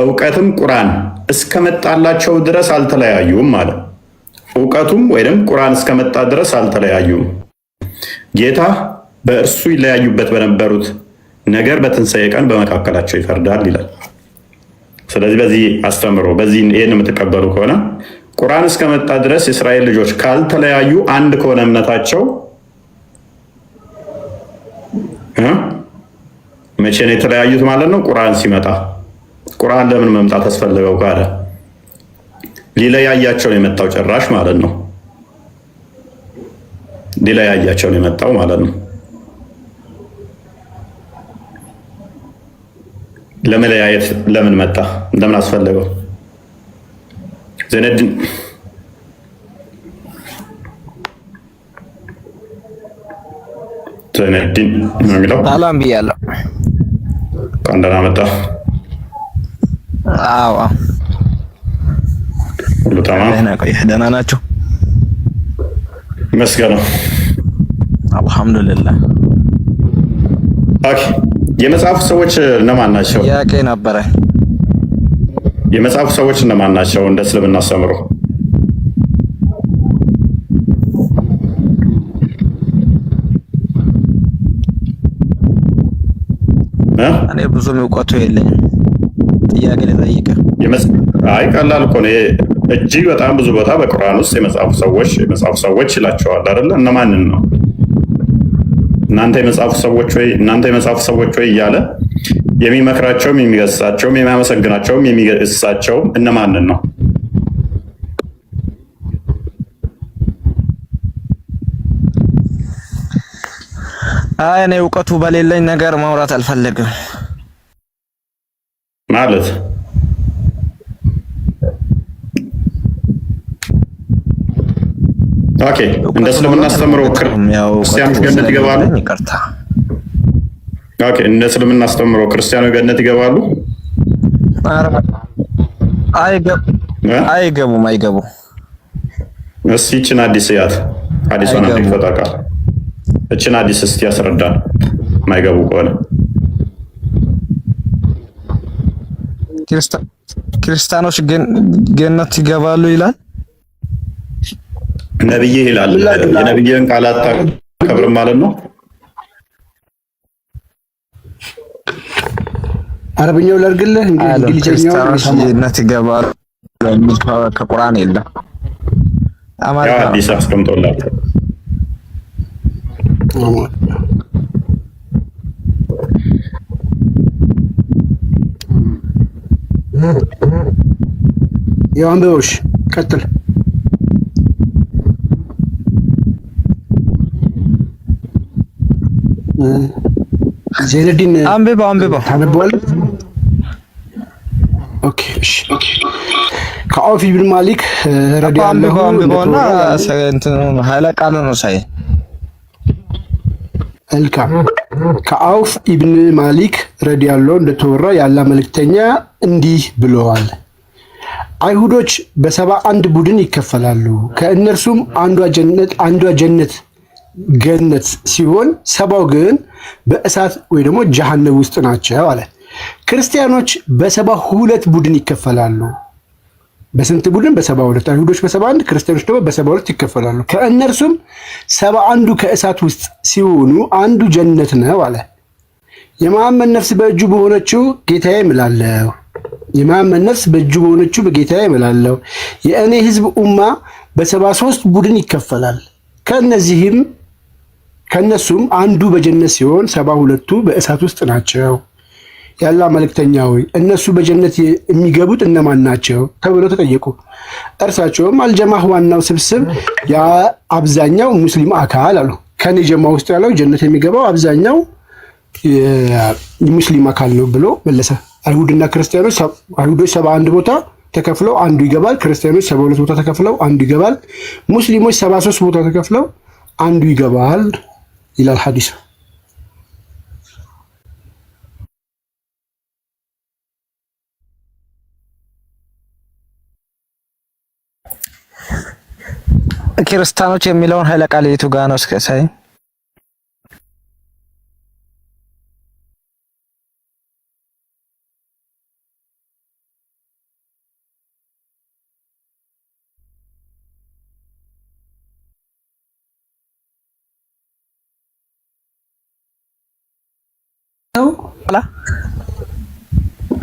እውቀትም ቁርአን እስከመጣላቸው ድረስ አልተለያዩም ማለት። እውቀቱም ወይም ቁርአን እስከመጣ ድረስ አልተለያዩም። ጌታ በእርሱ ይለያዩበት በነበሩት ነገር በትንሣኤ ቀን በመካከላቸው ይፈርዳል ይላል። ስለዚህ በዚህ አስተምሮ ይህን የምትቀበሉ ከሆነ ቁርአን እስከመጣ ድረስ የእስራኤል ልጆች ካልተለያዩ አንድ ከሆነ እምነታቸው መቼ ነው የተለያዩት ማለት ነው? ቁርአን ሲመጣ። ቁርአን ለምን መምጣት አስፈለገው ካለ ሊለያያቸው ነው የመጣው ጭራሽ ማለት ነው። ሊለያያቸው ነው የመጣው ማለት ነው። ለመለያየት ለምን መጣ? ለምን አስፈለገው? ዘይነዲን ነው የሚለው። ሰላም ብያለሁ። ደህና መጣ። አዎ ሁሉ ተማም። ደህና ናቸው መስገነው። አልሐምዱሊላህ። ኦኬ የመጽሐፉ ሰዎች እነማን ናቸው? ጥያቄ ነበረ። የመጽሐፉ ሰዎች እነማን ናቸው? እንደ እስልምና አስተምሮ እኔ ብዙም እውቀቱ የለኝም። ጥያቄ ልጠይቅ። አይ ቀላል እኮ ነው። እጅግ በጣም ብዙ ቦታ በቁርአን ውስጥ የመጽሐፉ ሰዎች ይላቸዋል አይደለ? እነማንን ነው? እናንተ የመጽሐፉ ሰዎች ወይ እያለ የሚመክራቸውም የሚገስጻቸውም የሚያመሰግናቸውም የሚገስጻቸውም እነማንን ነው? አይ እኔ እውቀቱ በሌለኝ ነገር ማውራት አልፈልግም ማለት ኦኬ። እንደ እስልምና አስተምሮ ክርስቲያኖች ገነት ይገባሉ? ኦኬ። እንደ እስልምና አስተምሮ ክርስቲያኖች ገነት ይገባሉ? አይገቡም። እስኪ ይችን አዲስ ያት አዲሷን አዲስ ፈጣቃ እችን አዲስ እስቲ ያስረዳል። ማይገቡ ከሆነ ክርስቲያኖች ግን ገነት ይገባሉ ይላል ነብይ ይላል። የነብይን ቃላት ታከብርም ማለት ነው። አረብኛው ላርግልህ እንግሊዝኛው ክርስቲያኖች ገነት ይገባሉ የሚል ከቁርአን የለም። ያው አዲስ አስቀምጦላል። ያው አንብበውሽ ቀጥል። ዘይነዲን አንብበው ታነበዋለህ? ኦኬ እሺ። ከአውፍ ኢብን ማሊክ ረዲየላሁ አንብበውና ኃይለ ቃል ነው ሳይ መልካም። ከአውፍ ኢብን ማሊክ ረዲየላሁ እንደተወራ ያለ መልእክተኛ እንዲህ ብለዋል። አይሁዶች በ71 ቡድን ይከፈላሉ። ከእነርሱም አንዷ ገነት ሲሆን 70 ግን በእሳት ወይ ደግሞ ጀሃነም ውስጥ ናቸው አለ። ክርስቲያኖች በ72 ቡድን ይከፈላሉ። በስንት ቡድን? በ72። አይሁዶች በ71 ክርስቲያኖች ደግሞ በ72 ይከፈላሉ። ከእነርሱም 71ዱ ከእሳት ውስጥ ሲሆኑ አንዱ ጀነት ነው አለ። የመሐመድ ነፍስ በእጁ በሆነችው ጌታዬ እምላለሁ የመሐመድ ነፍስ በእጁ በሆነችው በጌታዬ እምላለሁ የእኔ ሕዝብ ኡማ በ73 ቡድን ይከፈላል። ከነሱም አንዱ በጀነት ሲሆን 72ቱ በእሳት ውስጥ ናቸው። ያላ መልእክተኛ ሆይ እነሱ በጀነት የሚገቡት እነማን ናቸው ተብለው ተጠየቁ። እርሳቸውም አልጀማህ ዋናው ስብስብ የአብዛኛው ሙስሊም አካል አሉ። ከኔ ጀማ ውስጥ ያለው ጀነት የሚገባው አብዛኛው ሙስሊም አካል ነው ብሎ መለሰ። አይሁድና ክርስቲያኖች አይሁዶች 71 ቦታ ተከፍለው አንዱ ይገባል። ክርስቲያኖች 72 ቦታ ተከፍለው አንዱ ይገባል። ሙስሊሞች 73 ቦታ ተከፍለው አንዱ ይገባል ይላል ሐዲስ። ክርስቲያኖች የሚለውን ኃይለ ቃል የቱ ጋር ነው? እስከ ሳይ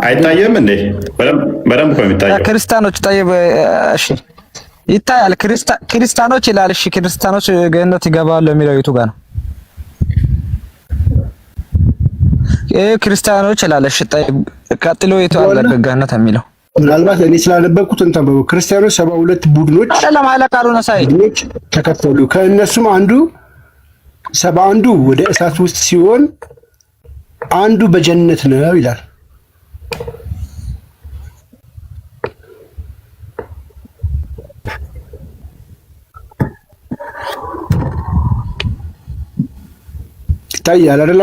አይታየም እንዴ? በደንብ እኮ የሚታየው ክርስቲያኖች ታየበ። እሺ ይታያል። ክርስቲያኖች ይላል። እሺ ክርስቲያኖች ገነት ይገባሉ የሚለው የቱ ጋር ነው? ክርስቲያኖች ይላል። እሺ ቀጥሎ የቱ አለ ገነት የሚለው? ምናልባት እኔ ስላነበብኩት እንተንበቡ ክርስቲያኖች 72 ቡድኖች አይደለም ኃይለ ቃሉ ነው ሳይ ተከፈሉ። ከእነሱም አንዱ 71ዱ ወደ እሳት ውስጥ ሲሆን አንዱ በጀነት ነው ይላል። ይታያል አይደል?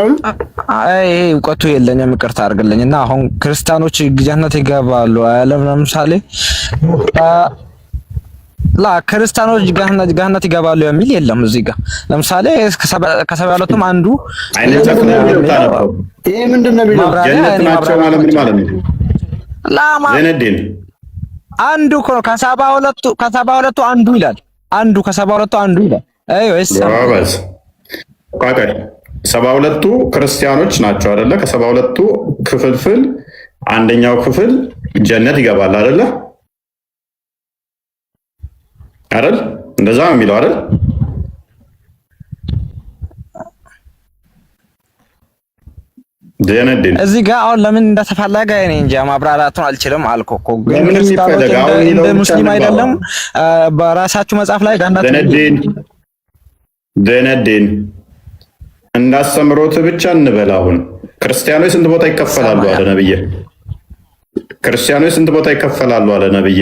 አይ እውቀቱ የለኝም ይቅርታ አድርግልኝና አሁን ክርስቲያኖች ጀነት ይገባሉ አለም ለምሳሌ ክርስቲያኖች ገነት ይገባሉ የሚል የለም እዚህ ጋር። ለምሳሌ ከ72ቱም አንዱ ይሄ ምንድነው የሚለው? ጀነት ናቸው ማለት ምን ማለት ነው? ዘነዲን አንዱ ከ72ቱ አንዱ ይላል። ከ72ቱ አንዱ ይላል። አይ ወይስ 72ቱ ክርስቲያኖች ናቸው አይደለ? ከ72ቱ ክፍልፍል አንደኛው ክፍል ጀነት ይገባል አይደለ? አይደል? እንደዛ ነው የሚለው አይደል? ጀነዲን እዚህ ጋር አሁን ለምን እንደተፈለገ እኔ እንጃ ማብራራቱን አልችልም አልኩ እኮ። ግን እንደ ሙስሊም አይደለም በራሳችሁ መጽሐፍ ላይ ጀነዲን እንዳስተምሮት ብቻ እንበል። አሁን ክርስቲያኖች ስንት ቦታ ይከፈላሉ አለ ነብዬ? ክርስቲያኖች ስንት ቦታ ይከፈላሉ አለ ነብዬ?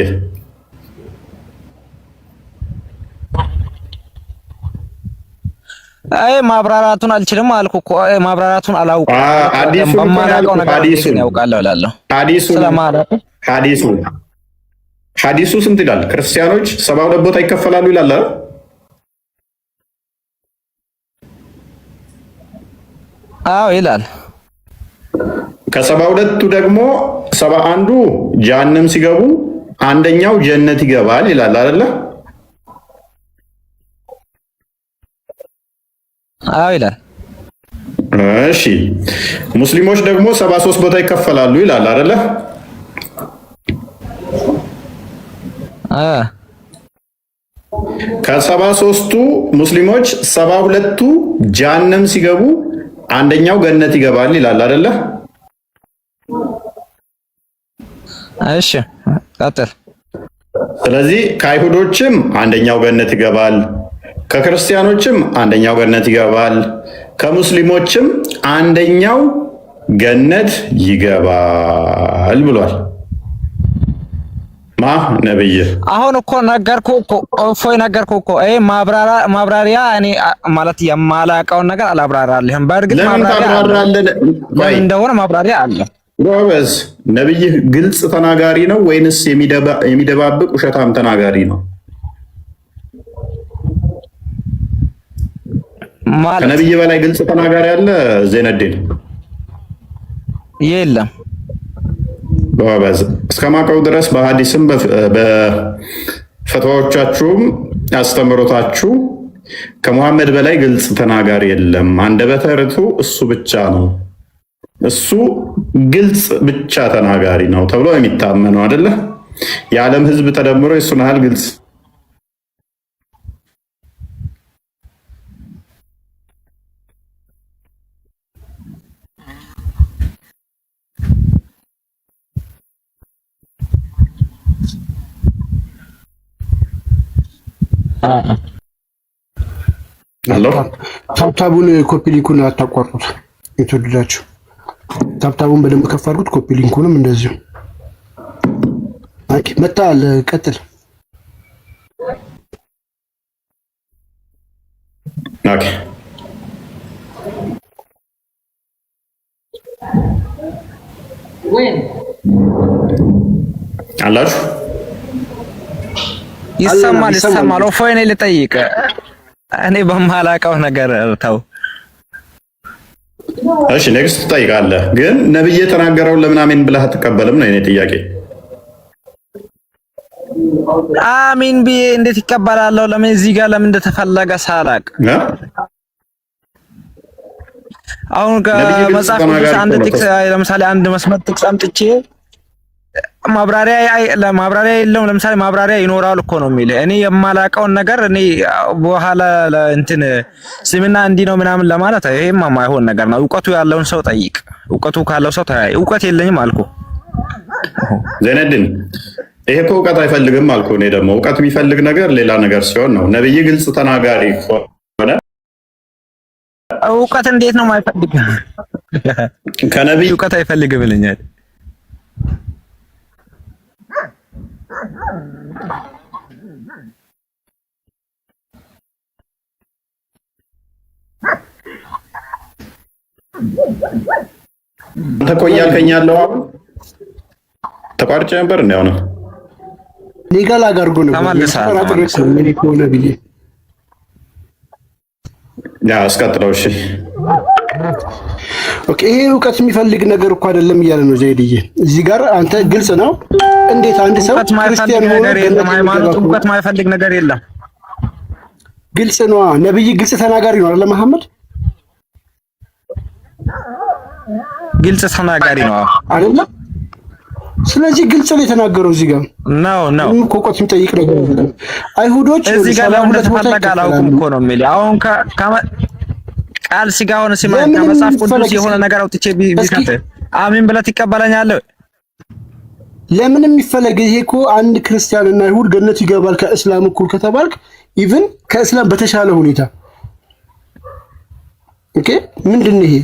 አይ ማብራራቱን አልችልም አልኩ እኮ። ማብራራቱን አላውቅም። በማላውቀው ነገር ያውቃለሁ እላለሁ። ሐዲሱ ስንት ይላል? ክርስቲያኖች 72 ቦታ ይከፈላሉ ይላል አይደል? አዎ ይላል። ከ72ቱ ደግሞ 71ዱ ጀሃነም ሲገቡ አንደኛው ጀነት ይገባል ይላል አይደለ? አዎ ይላል። እሺ ሙስሊሞች ደግሞ 73 ቦታ ይከፈላሉ ይላል አይደለ? ከ73ቱ ሙስሊሞች 72ቱ ጀሃነም ሲገቡ አንደኛው ገነት ይገባል ይላል አይደለ? እሺ ቀጥል። ስለዚህ ከአይሁዶችም አንደኛው ገነት ይገባል፣ ከክርስቲያኖችም አንደኛው ገነት ይገባል፣ ከሙስሊሞችም አንደኛው ገነት ይገባል ብሏል። ማ ነብይ አሁን እኮ ነገርኩህ እኮ እፎይ ነገርኩህ እኮ ይሄ ማብራሪያ እኔ ማለት የማላውቀውን ነገር አላብራራልህም። በእርግጥ ማብራሪያ እንደሆነ ማብራሪያ አለ። ጎበዝ ነብይ ግልጽ ተናጋሪ ነው ወይንስ የሚደባብቅ ውሸታም ተናጋሪ ነው? ከነብይ በላይ ግልጽ ተናጋሪ አለ ዘይነዲን? የለም። ጎበዝ እስከማውቀው ድረስ በሐዲስም በፈትዋዎቻችሁም አስተምሮታችሁ ከሙሐመድ በላይ ግልጽ ተናጋሪ የለም። አንደበተ ርቱዕ እሱ ብቻ ነው፣ እሱ ግልጽ ብቻ ተናጋሪ ነው ተብሎ የሚታመነው አይደለ? የዓለም ሕዝብ ተደምሮ የሱን ያህል ግልጽ ታብታቡን ኮፒ ሊንኩን አታቋርጡት። የተወደዳችሁ ታብታቡን በደንብ ከፍ አድርጉት። ኮፒ ሊንኩንም እንደዚሁ። ኦኬ መጣል። ቀጥል። ኦኬ አላችሁ ይሰማል። እፎይ እኔ ልጠይቅ፣ እኔ በማላውቀው ነገር ተው። እሺ ኔክስት ትጠይቃለህ፣ ግን ነብይ የተናገረውን ለምን አሜን ብለህ አትቀበልም ነው የኔ ጥያቄ። አሜን ብዬ እንዴት ይቀበላለሁ? ለምን እዚህ ጋር ለምን እንደተፈለገ ሳላቅ አሁን ከመጽሐፍ ቅዱስ አንድ ጥቅስ ለምሳሌ አንድ መስመር ጥቅስ አምጥቼ ማብራሪያ የለውም። ለምሳሌ ማብራሪያ ይኖራል እኮ ነው የሚል። እኔ የማላውቀውን ነገር እኔ በኋላ እንትን ስምና እንዲህ ነው ምናምን ለማለት ይሄማ የማይሆን ነገር ነው። እውቀቱ ያለውን ሰው ጠይቅ። እውቀቱ ካለው ሰው ተያይ። እውቀት የለኝም አልኩ ዘይነድን። ይሄ እኮ እውቀት አይፈልግም አልኩ። እኔ ደግሞ እውቀት የሚፈልግ ነገር ሌላ ነገር ሲሆን ነው። ነብይ ግልጽ ተናጋሪ ሆነ እውቀት እንዴት ነው የማይፈልግ? ከነብይ እውቀት አይፈልግም ብለኛል። ተቆያል ከኛለው ተቋርጬ ነበር ነው ነው ሊጋል አጋርጎ ነው ነብይ ያ አስቀጥለው። እሺ ኦኬ ይሄ እውቀት የሚፈልግ ነገር እኮ አይደለም እያለ ነው ዘይድዬ። እዚህ ጋር አንተ ግልጽ ነው። እንዴት አንድ ሰው ክርስቲያን ሆኖ ሃይማኖት እውቀት ማይፈልግ ነገር የለም? ግልጽ ነው። ነብይ ግልጽ ተናጋሪ ነው አይደል? መሐመድ ግልጽ ተናጋሪ ነው አይደል? ስለዚህ ግልጽ ነው የተናገረው እዚህ ጋር ነው እውቀት የሚጠይቅ ነገር አይደለም። አይሁዶች እዚህ ጋር ለምን ተፈለገ አላውቅም እኮ ነው የሚል። አሁን ቃል ስጋ ሆነ ሲማን ከመጽሐፍ ቅዱስ የሆነ ነገር አውጥቼ ቢካተ አሜን ብለህ ትቀበለኛለህ? ለምን የሚፈለግ? ይሄ እኮ አንድ ክርስቲያንና አይሁድ ገነት ይገባል ከእስላም እኩል ከተባልክ ኢቭን ከእስላም በተሻለ ሁኔታ ኦኬ። ምንድነው ይሄ?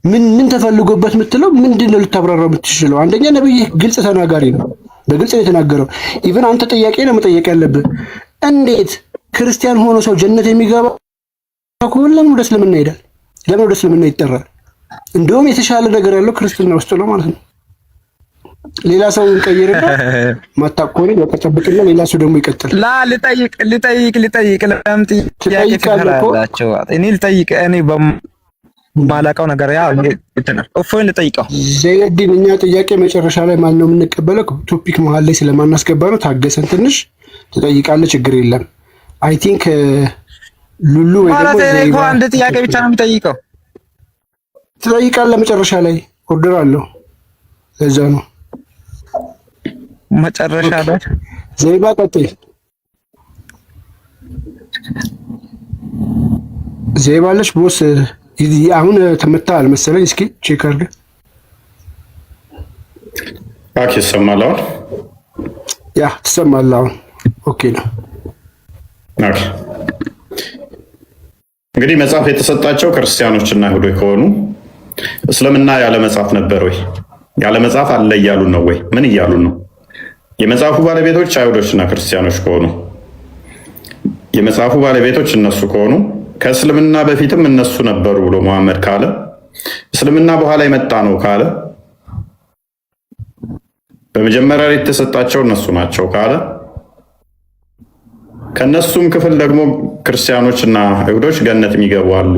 ምን ተፈልጎበት የምትለው ምንድነው? ልታብራራው የምትችለው? አንደኛ ነብይ ግልጽ ተናጋሪ ነው፣ በግልጽ ነው የተናገረው። ኢቭን አንተ ጥያቄ ነው መጠየቅ ያለብህ። እንዴት ክርስቲያን ሆኖ ሰው ጀነት የሚገባ ከሆነ ለምን ወደ እስልምና ይሄዳል? ለምን ወደ እስልምና ይጠራል? እንደውም የተሻለ ነገር ያለው ክርስትና ውስጥ ነው ማለት ነው። ሌላ ሰው እንቀይርና ማታቆሪ ወቀጠብቅና ሌላ ሰው ደግሞ ይቀጥል። ላ ልጠይቅ ለምጥ ጥያቄ ትፈራላችሁ። እኔ ልጠይቅ እኔ ማላቀው ነገር ያ እንትን እፎይን ልጠይቀው። ዘይነዲን እኛ ጥያቄ መጨረሻ ላይ ማን ነው የምንቀበለው? ቶፒክ መሀል ላይ ስለማናስገባ ነው። ታገሰን ትንሽ ትጠይቃለህ፣ ችግር የለም። አይ ቲንክ ሉሉ ወይ ደግሞ ዘይባ አንድ ጥያቄ ብቻ ነው የምጠይቀው። ትጠይቃለህ መጨረሻ ላይ ኦርደር አለው። ለዛ ነው መጨረሻ ላይ ዘይባ ቀጥይ። ዘይባለሽ ቦስ አሁን ተመታል መሰለኝ። እስኪ ቼክ አድርገህ ኦኬ። ይሰማል አሁን? ያ ትሰማለህ አሁን? ኦኬ ነው። ኦኬ እንግዲህ መጽሐፍ የተሰጣቸው ክርስቲያኖችና አይሁዶች ከሆኑ እስልምና ያለ መጽሐፍ ነበር ወይ? ያለ መጽሐፍ አለ እያሉን ነው ወይ? ምን እያሉን ነው? የመጽሐፉ ባለቤቶች አይሁዶችና ክርስቲያኖች ከሆኑ የመጽሐፉ ባለቤቶች እነሱ ከሆኑ ከእስልምና በፊትም እነሱ ነበሩ ብሎ መሐመድ ካለ እስልምና በኋላ የመጣ ነው ካለ በመጀመሪያ የተሰጣቸው እነሱ ናቸው ካለ ከነሱም ክፍል ደግሞ ክርስቲያኖችና አይሁዶች ገነት የሚገቡ አሉ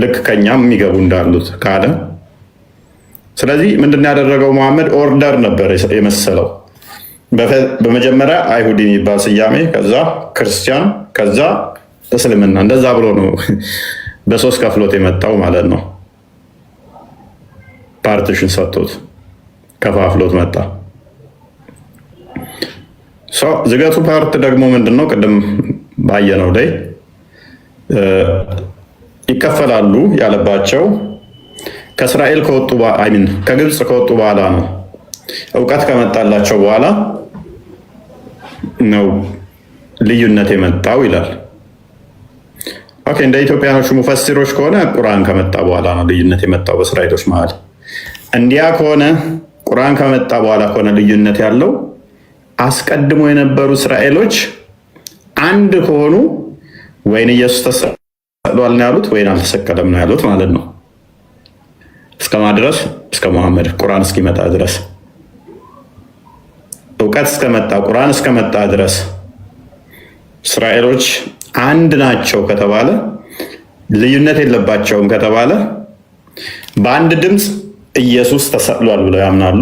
ልክ ከኛም የሚገቡ እንዳሉት ካለ ስለዚህ ምንድነው ያደረገው? መሐመድ ኦርደር ነበር የመሰለው። በመጀመሪያ አይሁድ የሚባል ስያሜ፣ ከዛ ክርስቲያን፣ ከዛ እስልምና፣ እንደዛ ብሎ ነው በሶስት ከፍሎት የመጣው ማለት ነው። ፓርቲሽን ሰጥቶት ከፋፍሎት መጣ። ዝገቱ ፓርት ደግሞ ምንድነው? ቅድም ባየነው ላይ ይከፈላሉ ያለባቸው ከእስራኤል ከወጡ ከግብፅ ከወጡ በኋላ ነው። እውቀት ከመጣላቸው በኋላ ነው ልዩነት የመጣው ይላል። ኦኬ እንደ ኢትዮጵያኖቹ ሙፈሲሮች ከሆነ ቁርአን ከመጣ በኋላ ነው ልዩነት የመጣው በእስራኤሎች መሀል። እንዲያ ከሆነ ቁርአን ከመጣ በኋላ ከሆነ ልዩነት ያለው አስቀድሞ የነበሩ እስራኤሎች አንድ ከሆኑ ወይን ኢየሱስ ተሰቅሏል ነው ያሉት ወይን አልተሰቀለም ነው ያሉት ማለት ነው። እስከማድረስ እስከ መሐመድ ቁርአን እስኪመጣ ድረስ እውቀት እስከመጣ ቁርአን እስከመጣ ድረስ እስራኤሎች አንድ ናቸው ከተባለ ልዩነት የለባቸውም ከተባለ በአንድ ድምፅ ኢየሱስ ተሰቅሏል ብለው ያምናሉ፣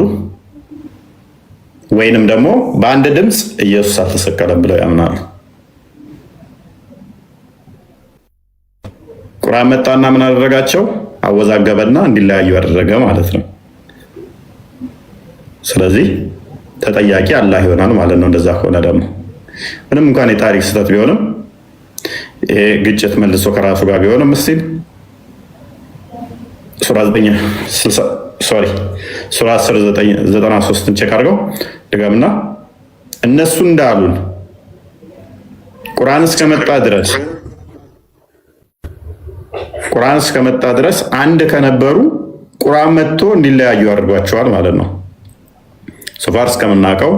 ወይንም ደግሞ በአንድ ድምፅ ኢየሱስ አልተሰቀለም ብለው ያምናሉ። ቁርአን መጣና ምን አደረጋቸው? አወዛገበና እንዲለያዩ ያደረገ ማለት ነው። ስለዚህ ተጠያቂ አላህ ይሆናል ማለት ነው። እንደዛ ከሆነ ደግሞ ምንም እንኳን የታሪክ ስህተት ቢሆንም ይሄ ግጭት መልሶ ከራሱ ጋር ቢሆንም እስቲ ሱራ 10:93 ቼክ አድርገው ድገምና እነሱ እንዳሉን ቁርአን እስከመጣ ድረስ አንድ ከነበሩ ቁርአን መጥቶ እንዲለያዩ አድርጓቸዋል ማለት ነው። ሶፋር እስከምናውቀው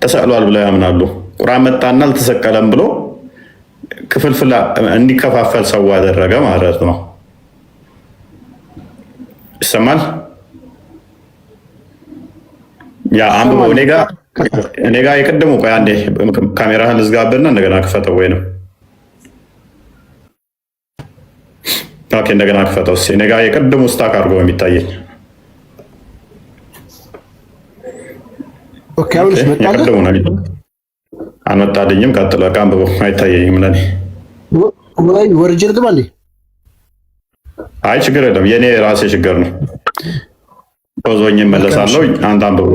ተሰቅሏል ብለው ያምናሉ። ቁርአን መጣና አልተሰቀለም ብሎ ክፍልፍል እንዲከፋፈል ሰው አደረገ ማለት ነው። ይሰማል? ያ አንብቦ እኔ ጋ የቀደሙ ቆይ አንዴ ካሜራህን ልዝጋብና እንደገና ክፈተው ወይንም ኦኬ እንደገና ክፈተው። እኔ ጋ የቀደሙ ስታክ አድርጎ የሚታየኝ ኦኬ አሁንስ መጣልኝ? አልመጣልኝም። ቀጥሎ አንብቦ አይታየኝም ለኔ ወይ ወርጅ ልግባልኝ? አይ ችግር የለም የኔ ራሴ ችግር ነው። ፖዞኝ መለሳለሁ። አንተ አንብቦ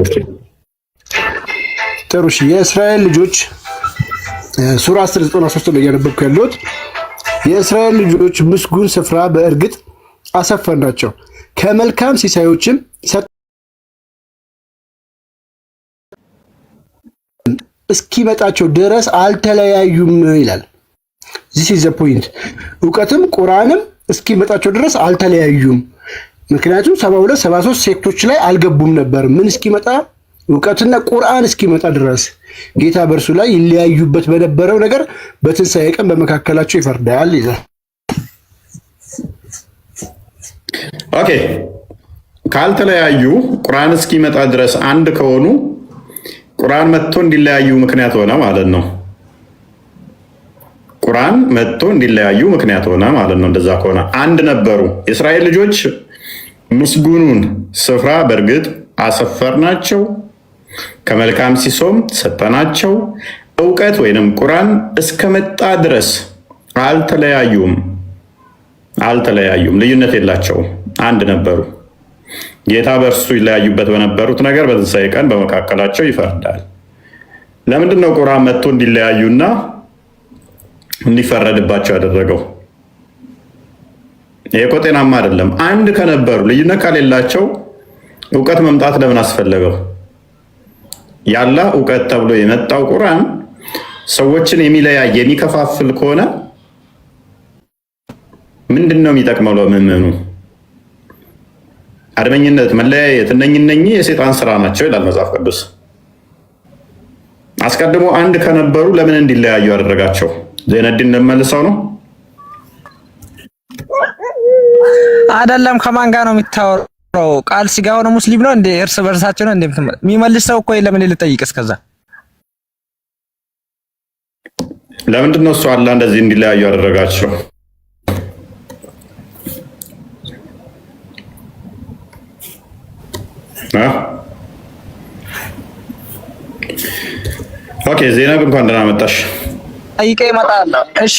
ጥሩ። እሺ የእስራኤል ልጆች ሱራ 10:93 ላይ ያነበብኩ ያለሁት የእስራኤል ልጆች ምስጉን ስፍራ በእርግጥ አሰፈርናቸው ከመልካም ሲሳዮችም እስኪመጣቸው ድረስ አልተለያዩም ይላል። ዚስ ኢዝ ዘ ፖይንት። እውቀትም ቁርአንም እስኪመጣቸው ድረስ አልተለያዩም። ምክንያቱም 72 73 ሴክቶች ላይ አልገቡም ነበር። ምን እስኪመጣ? እውቀትና ቁርአን እስኪመጣ ድረስ ጌታ በእርሱ ላይ ይለያዩበት በነበረው ነገር በትንሣኤ ቀን በመካከላቸው ይፈርዳል ይላል። ኦኬ ካልተለያዩ ቁርአን እስኪመጣ ድረስ አንድ ከሆኑ ቁርአን መጥቶ እንዲለያዩ ምክንያት ሆነ ማለት ነው። ቁርአን መጥቶ እንዲለያዩ ምክንያት ሆነ ማለት ነው። እንደዛ ከሆነ አንድ ነበሩ የእስራኤል ልጆች ምስጉኑን ስፍራ በእርግጥ አሰፈርናቸው፣ ከመልካም ሲሶም ሰጠናቸው። እውቀት ወይንም ቁርአን እስከመጣ ድረስ አልተለያዩም፣ ልዩነት የላቸውም፣ አንድ ነበሩ። ጌታ በእርሱ ይለያዩበት በነበሩት ነገር በትንሣኤ ቀን በመካከላቸው ይፈርዳል። ለምንድን ነው ቁርአን መጥቶ እንዲለያዩና እንዲፈረድባቸው ያደረገው? ይሄ እኮ ጤናማ አይደለም። አንድ ከነበሩ ልዩነት ከሌላቸው እውቀት መምጣት ለምን አስፈለገው? ያላ እውቀት ተብሎ የመጣው ቁርአን ሰዎችን የሚለያይ የሚከፋፍል ከሆነ ምንድን ነው የሚጠቅመው ለምእመኑ? አድመኝነት፣ መለያየት እነኚህ የሰይጣን ስራ ናቸው ይላል መጽሐፍ ቅዱስ። አስቀድሞ አንድ ከነበሩ ለምን እንዲለያዩ ያደረጋቸው? ዘይነዲን እንደመልሰው ነው አይደለም። ከማን ጋር ነው የሚታወራው? ቃል ስጋ ሆነ ሙስሊም ነው እንዴ? እርስ በርሳቸው ነው እንዴ የሚመልስ ሰው እኮ የለም። ልጠይቅ እስከዛ ለምንድን ነው እሱ አላህ እንደዚህ እንዲለያዩ ያደረጋቸው? ኦኬ ዜናብ እንኳን ደህና መጣሽ። ጠይቄ እመጣለሁ። እሺ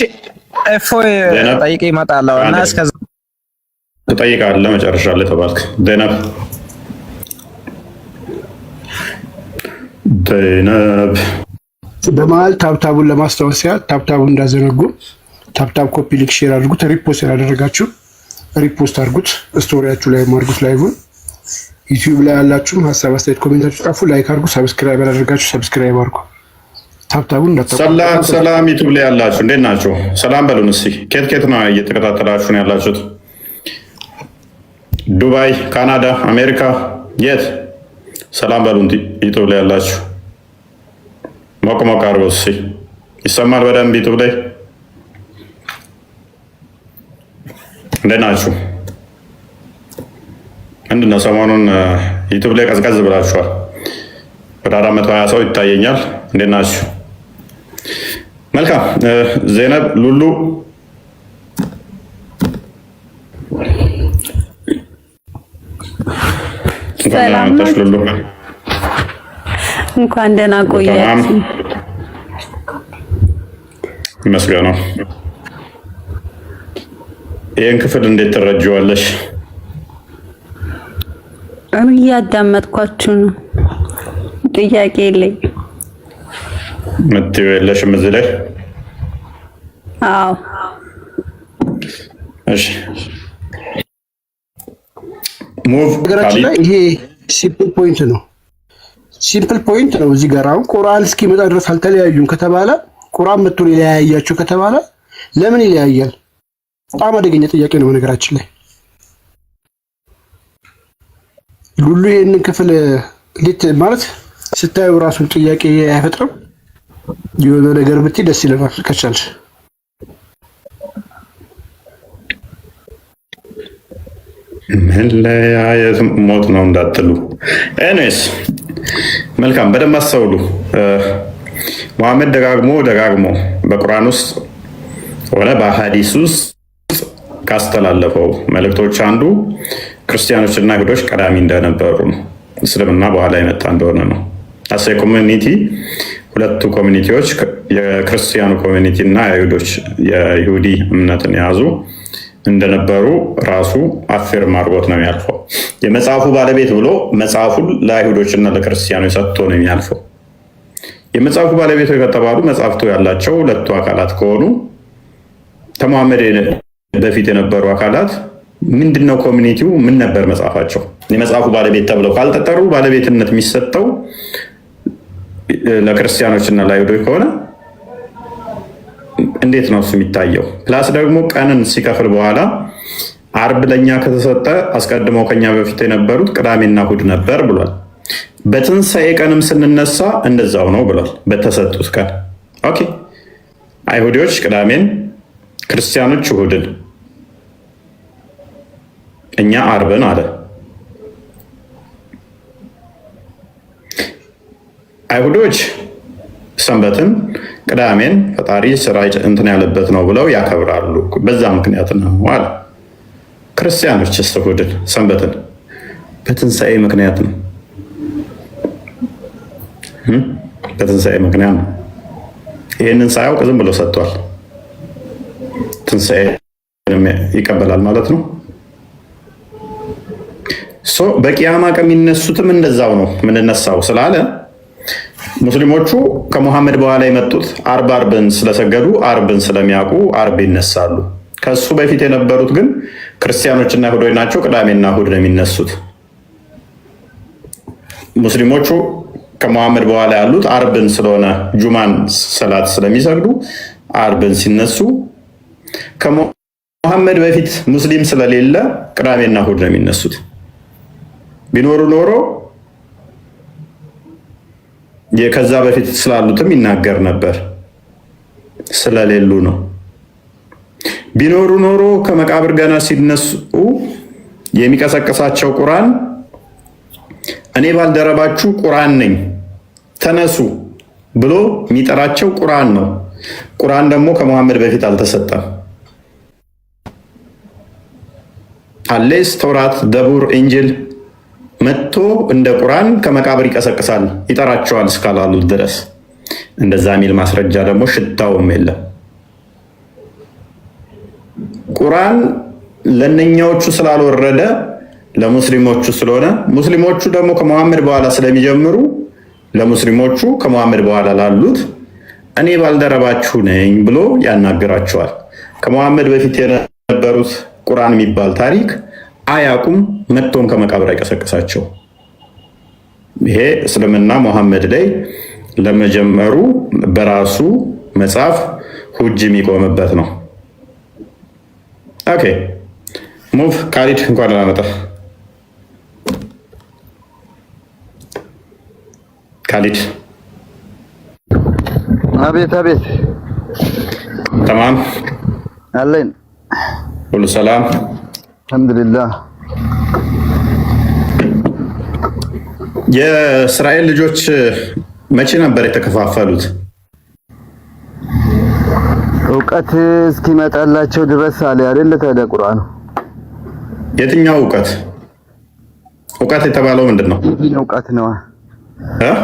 እፎይ ጠይቄ እመጣለሁ እና እስከዛ ትጠይቃለህ መጨረሻ ላይ ተባልክ። ዜናብ በመሀል ታብታቡን ለማስታወስ ያህል ታብታቡን እንዳዘነጉ ታብታብ ኮፒ ሊክ ሼር አድርጉት። ሪፖስት ያላደረጋችሁ ሪፖስት አድርጉት። ስቶሪያችሁ ላይ አድርጉት። ላይቭን ዩቲዩብ ላይ ያላችሁም ሀሳብ አስተያየት ኮሜንታችሁ ጻፉ። ላይክ አድርጉ። ሰብስክራይብ ያላደረጋችሁ ሰብስክራይብ አድርጉ። ታብታቡን ሰላም ዩቲዩብ ላይ ያላችሁ እንዴት ናችሁ? ሰላም በሉን እስኪ። ኬት ነው እየተከታተላችሁ ነው ያላችሁት? ዱባይ፣ ካናዳ፣ አሜሪካ የት? ሰላም በሉን ዩቲዩብ ላይ ያላችሁ። ሞቅ ሞቅ አድርጎ እስኪ ይሰማል በደንብ ዩቲዩብ ላይ። እንዴት ናችሁ? ምንድን ነው ሰሞኑን ዩቲዩብ ላይ ቀዝቀዝ ብላችኋል። ወደ 420 ሰው ይታየኛል። እንዴት ናችሁ? መልካም። ዜነብ ሉሉ እንኳን ደህና ቆያችሁ። ይመስገን ነው። ይህን ክፍል እንዴት ትረጂዋለሽ? እያዳመጥኳችሁ ነው። ጥያቄ የለኝ። ምትይው የለሽም እዚህ ላይ? አዎ። እሺ ሙቭ ነገራችን ላይ ይሄ ሲምፕል ፖይንት ነው። ሲምፕል ፖይንት ነው። እዚህ ጋር አሁን ቁርአን እስኪመጣ ድረስ አልተለያዩም ከተባለ ቁርአን መጥቶ ሊለያያቸው ከተባለ ለምን ይለያያል? በጣም አደገኛ ጥያቄ ነው። ነገራችን ላይ ሉሉ ይሄንን ክፍል እንዴት ማለት ስታዩ ራሱን ጥያቄ አይፈጥርም? የሆነ ነገር ብትይ ደስ ይለናል ከቻልሽ። መለያየት ሞት ነው እንዳትሉ። ኤኒዌይስ መልካም፣ በደንብ አስተውሉ። መሐመድ ደጋግሞ በቁርአን ውስጥ ሆነ በሐዲስ ውስጥ ካስተላለፈው መልእክቶች አንዱ ክርስቲያኖችና አይሁዶች ቀዳሚ እንደነበሩ ነው። እስልምና በኋላ የመጣ እንደሆነ ነው። አሴ ኮሚኒቲ ሁለቱ ኮሚኒቲዎች የክርስቲያኑ ኮሚኒቲ እና የይሁዲ እምነትን የያዙ እንደነበሩ ራሱ አፌርም አድርጎት ነው የሚያልፈው። የመጽሐፉ ባለቤት ብሎ መጽሐፉን ለአይሁዶች እና ለክርስቲያኖች ሰጥቶ ነው የሚያልፈው። የመጽሐፉ ባለቤቶች ከተባሉ መጽሐፍቱ ያላቸው ሁለቱ አካላት ከሆኑ ከመሐመድ በፊት የነበሩ አካላት ምንድነው? ኮሚኒቲው ምን ነበር መጽሐፋቸው? የመጽሐፉ ባለቤት ተብለው ካልተጠሩ ባለቤትነት የሚሰጠው ለክርስቲያኖች እና ለአይሁዶች ከሆነ እንዴት ነው እሱ የሚታየው? ፕላስ ደግሞ ቀንን ሲከፍል በኋላ አርብ ለኛ ከተሰጠ አስቀድመው ከኛ በፊት የነበሩት ቅዳሜና እሑድ ነበር ብሏል። በትንሣኤ ቀንም ስንነሳ እንደዛው ነው ብሏል። በተሰጡት ቀን ኦኬ። አይሁዶች ቅዳሜን፣ ክርስቲያኖች እሑድን፣ እኛ አርብን አለ። አይሁዶች ሰንበትን ቅዳሜን ፈጣሪ ስራ እንትን ያለበት ነው ብለው ያከብራሉ። በዛ ምክንያት ነው አለ። ክርስቲያኖች እሑድን ሰንበትን በትንሣኤ ምክንያት ነው። በትንሣኤ ምክንያት ነው። ይህንን ሳያውቅ ዝም ብሎ ሰጥቷል። ትንሣኤ ይቀበላል ማለት ነው። በቂያማ ከሚነሱትም እንደዛው ነው የምንነሳው ስላለ ሙስሊሞቹ ከሙሐመድ በኋላ የመጡት አርብን ስለሰገዱ አርብን ስለሚያውቁ አርብ ይነሳሉ። ከሱ በፊት የነበሩት ግን ክርስቲያኖችና ይሁዶች ናቸው። ቅዳሜና እሑድ ነው የሚነሱት። ሙስሊሞቹ ከሙሐመድ በኋላ ያሉት አርብን ስለሆነ ጁማን ሰላት ስለሚሰግዱ አርብን ሲነሱ፣ ከሙሐመድ በፊት ሙስሊም ስለሌለ ቅዳሜና እሑድ ነው የሚነሱት። ቢኖሩ ኖሮ ከዛ በፊት ስላሉትም ይናገር ነበር። ስለሌሉ ነው። ቢኖሩ ኖሮ ከመቃብር ገና ሲነሱ የሚቀሰቅሳቸው ቁርአን እኔ ባልደረባችሁ ቁርአን ነኝ ተነሱ ብሎ የሚጠራቸው ቁርአን ነው። ቁርአን ደግሞ ከመሐመድ በፊት አልተሰጠም። አሌስ ተውራት፣ ደቡር፣ ኢንጅል መጥቶ እንደ ቁርአን ከመቃብር ይቀሰቅሳል ይጠራቸዋል እስካላሉት ድረስ እንደዛ የሚል ማስረጃ ደግሞ ሽታውም የለም። ቁርአን ለነኛዎቹ ስላልወረደ ለሙስሊሞቹ ስለሆነ ሙስሊሞቹ ደግሞ ከመሐመድ በኋላ ስለሚጀምሩ ለሙስሊሞቹ ከመሐመድ በኋላ ላሉት እኔ ባልደረባችሁ ነኝ ብሎ ያናግራቸዋል። ከመሐመድ በፊት የነበሩት ቁርአን የሚባል ታሪክ አያቁም። መጥቶም ከመቃብር አይቀሰቅሳቸው። ይሄ እስልምና መሐመድ ላይ ለመጀመሩ በራሱ መጽሐፍ ሁጅ የሚቆምበት ነው። ኦኬ ሙቭ ካሊድ እንኳን ላመጣ ካሊድ አቤት አቤት ተማም አለን ሁሉ ሰላም አልሐምዱሊላህ። የእስራኤል ልጆች መቼ ነበር የተከፋፈሉት? እውቀት እስኪመጣላቸው ድረስ አለ አይደል? ታዲያ ቁርአኑ የትኛው እውቀት? እውቀት የተባለው ምንድን ነው? እውቀት ነው፣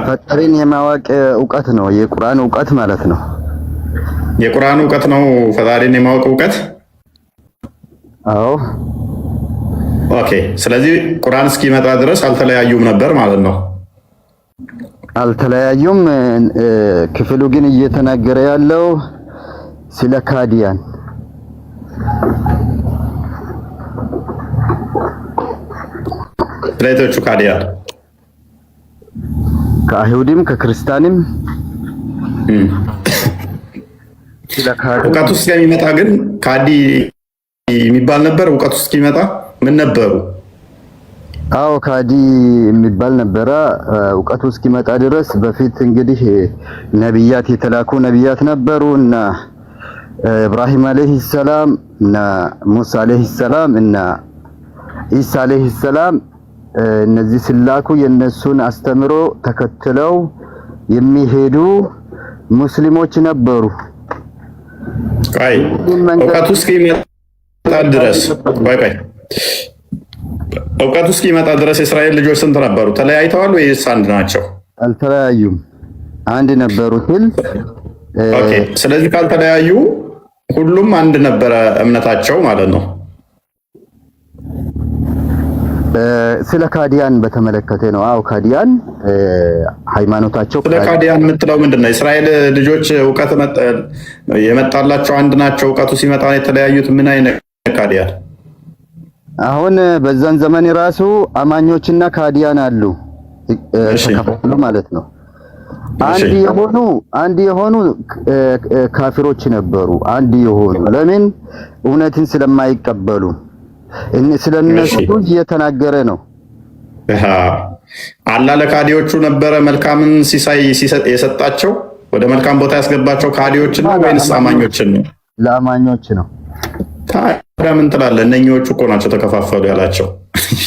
ፈጣሪን የማወቅ እውቀት ነው። የቁርአን እውቀት ማለት ነው። የቁርአን እውቀት ነው ፈጣሪን የማወቅ እውቀት። አዎ ኦኬ። ስለዚህ ቁርአን እስኪመጣ ድረስ አልተለያዩም ነበር ማለት ነው። አልተለያዩም። ክፍሉ ግን እየተናገረ ያለው ስለ ካዲያን ስለቶቹ ካዲያን ከአይሁድም ከክርስቲያንም እውቀቱ እስከሚመጣ ግን ካዲ የሚባል ነበር። እውቀቱ እስኪመጣ ምን ነበሩ? አዎ ካዲ የሚባል ነበረ እውቀቱ እስኪመጣ ድረስ። በፊት እንግዲህ ነብያት የተላኩ ነብያት ነበሩ እና ኢብራሂም አለይሂ ሰላም እና ሙሳ አለይሂ ሰላም እና ኢሳ አለይሂ ሰላም እነዚህ ሲላኩ የነሱን አስተምሮ ተከትለው የሚሄዱ ሙስሊሞች ነበሩ። እውቀቱ እስኪመጣ ድረስ እውቀቱ እስኪመጣ ድረስ የእስራኤል ልጆች ስንት ነበሩ? ተለያይተዋል ወይስ አንድ ናቸው? አልተለያዩም፣ አንድ ነበሩ። ኦኬ። ስለዚህ ካልተለያዩ ሁሉም አንድ ነበረ እምነታቸው ማለት ነው። ስለ ካዲያን በተመለከተ ነው። አዎ ካዲያን ሃይማኖታቸው። ስለ ካዲያን የምትለው ምንድን ነው? የእስራኤል ልጆች እውቀት የመጣላቸው አንድ ናቸው። እውቀቱ ሲመጣ የተለያዩት ምን አይነት ካዲያን? አሁን በዛን ዘመን ራሱ አማኞችና ካዲያን አሉ፣ ተከፋፍሎ ማለት ነው። አንድ የሆኑ ካፊሮች ነበሩ። አንድ የሆኑ ለምን? እውነትን ስለማይቀበሉ ስለነሱ እየተናገረ ነው። አላህ ለካዲዎቹ ነበረ መልካምን ሲሳይ የሰጣቸው፣ ወደ መልካም ቦታ ያስገባቸው ካዲዎችን ነው ወይንስ አማኞችን ነው? ለአማኞች ነው። ታዲያ ምን ትላለህ? እነኚዎቹ እኮ ናቸው ተከፋፈሉ ያላቸው።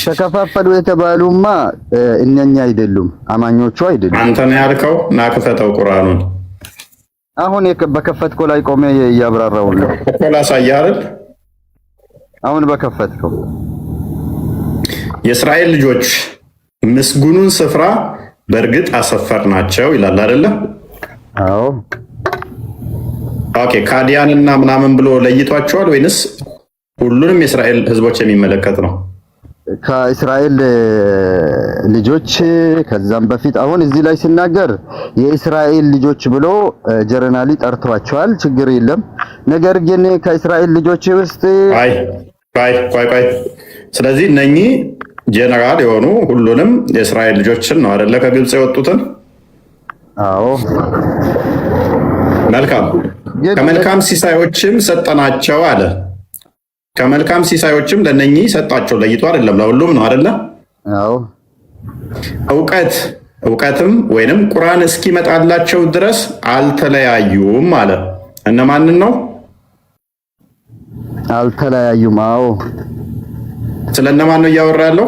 ተከፋፈሉ የተባሉማ እነኛ አይደሉም፣ አማኞቹ አይደሉም። አንተ ነው ያልከው። ና ክፈተው ቁርአኑን። አሁን በከፈትከው ላይ ቆሜ እያብራራው ነው እኮ ላሳየህ አይደል? አሁን በከፈትከው የእስራኤል ልጆች ምስጉኑን ስፍራ በእርግጥ አሰፈርናቸው ይላል አይደለ? አዎ። ኦኬ ካዲያንና ምናምን ብሎ ለይቷቸዋል ወይንስ ሁሉንም የእስራኤል ህዝቦች የሚመለከት ነው? ከእስራኤል ልጆች ከዛም በፊት አሁን እዚህ ላይ ሲናገር የእስራኤል ልጆች ብሎ ጀነራሊ ጠርቷቸዋል። ችግር የለም። ነገር ግን ከእስራኤል ልጆች ውስጥ ቆይ ስለዚህ እነኚህ ጀነራል የሆኑ ሁሉንም የእስራኤል ልጆችን ነው አይደለ ከግብጽ የወጡትን? አዎ። መልካም ከመልካም ሲሳዮችም ሰጠናቸው አለ። ከመልካም ሲሳዮችም ለነኚህ ሰጣቸው ለይቶ አይደለም ለሁሉም ነው አይደለ? አዎ። እውቀትም ወይንም ቁርአን እስኪመጣላቸው ድረስ አልተለያዩም አለ። እነማንን ነው አልተለያዩም? አዎ። ስለነማን ነው እያወራ ያለው?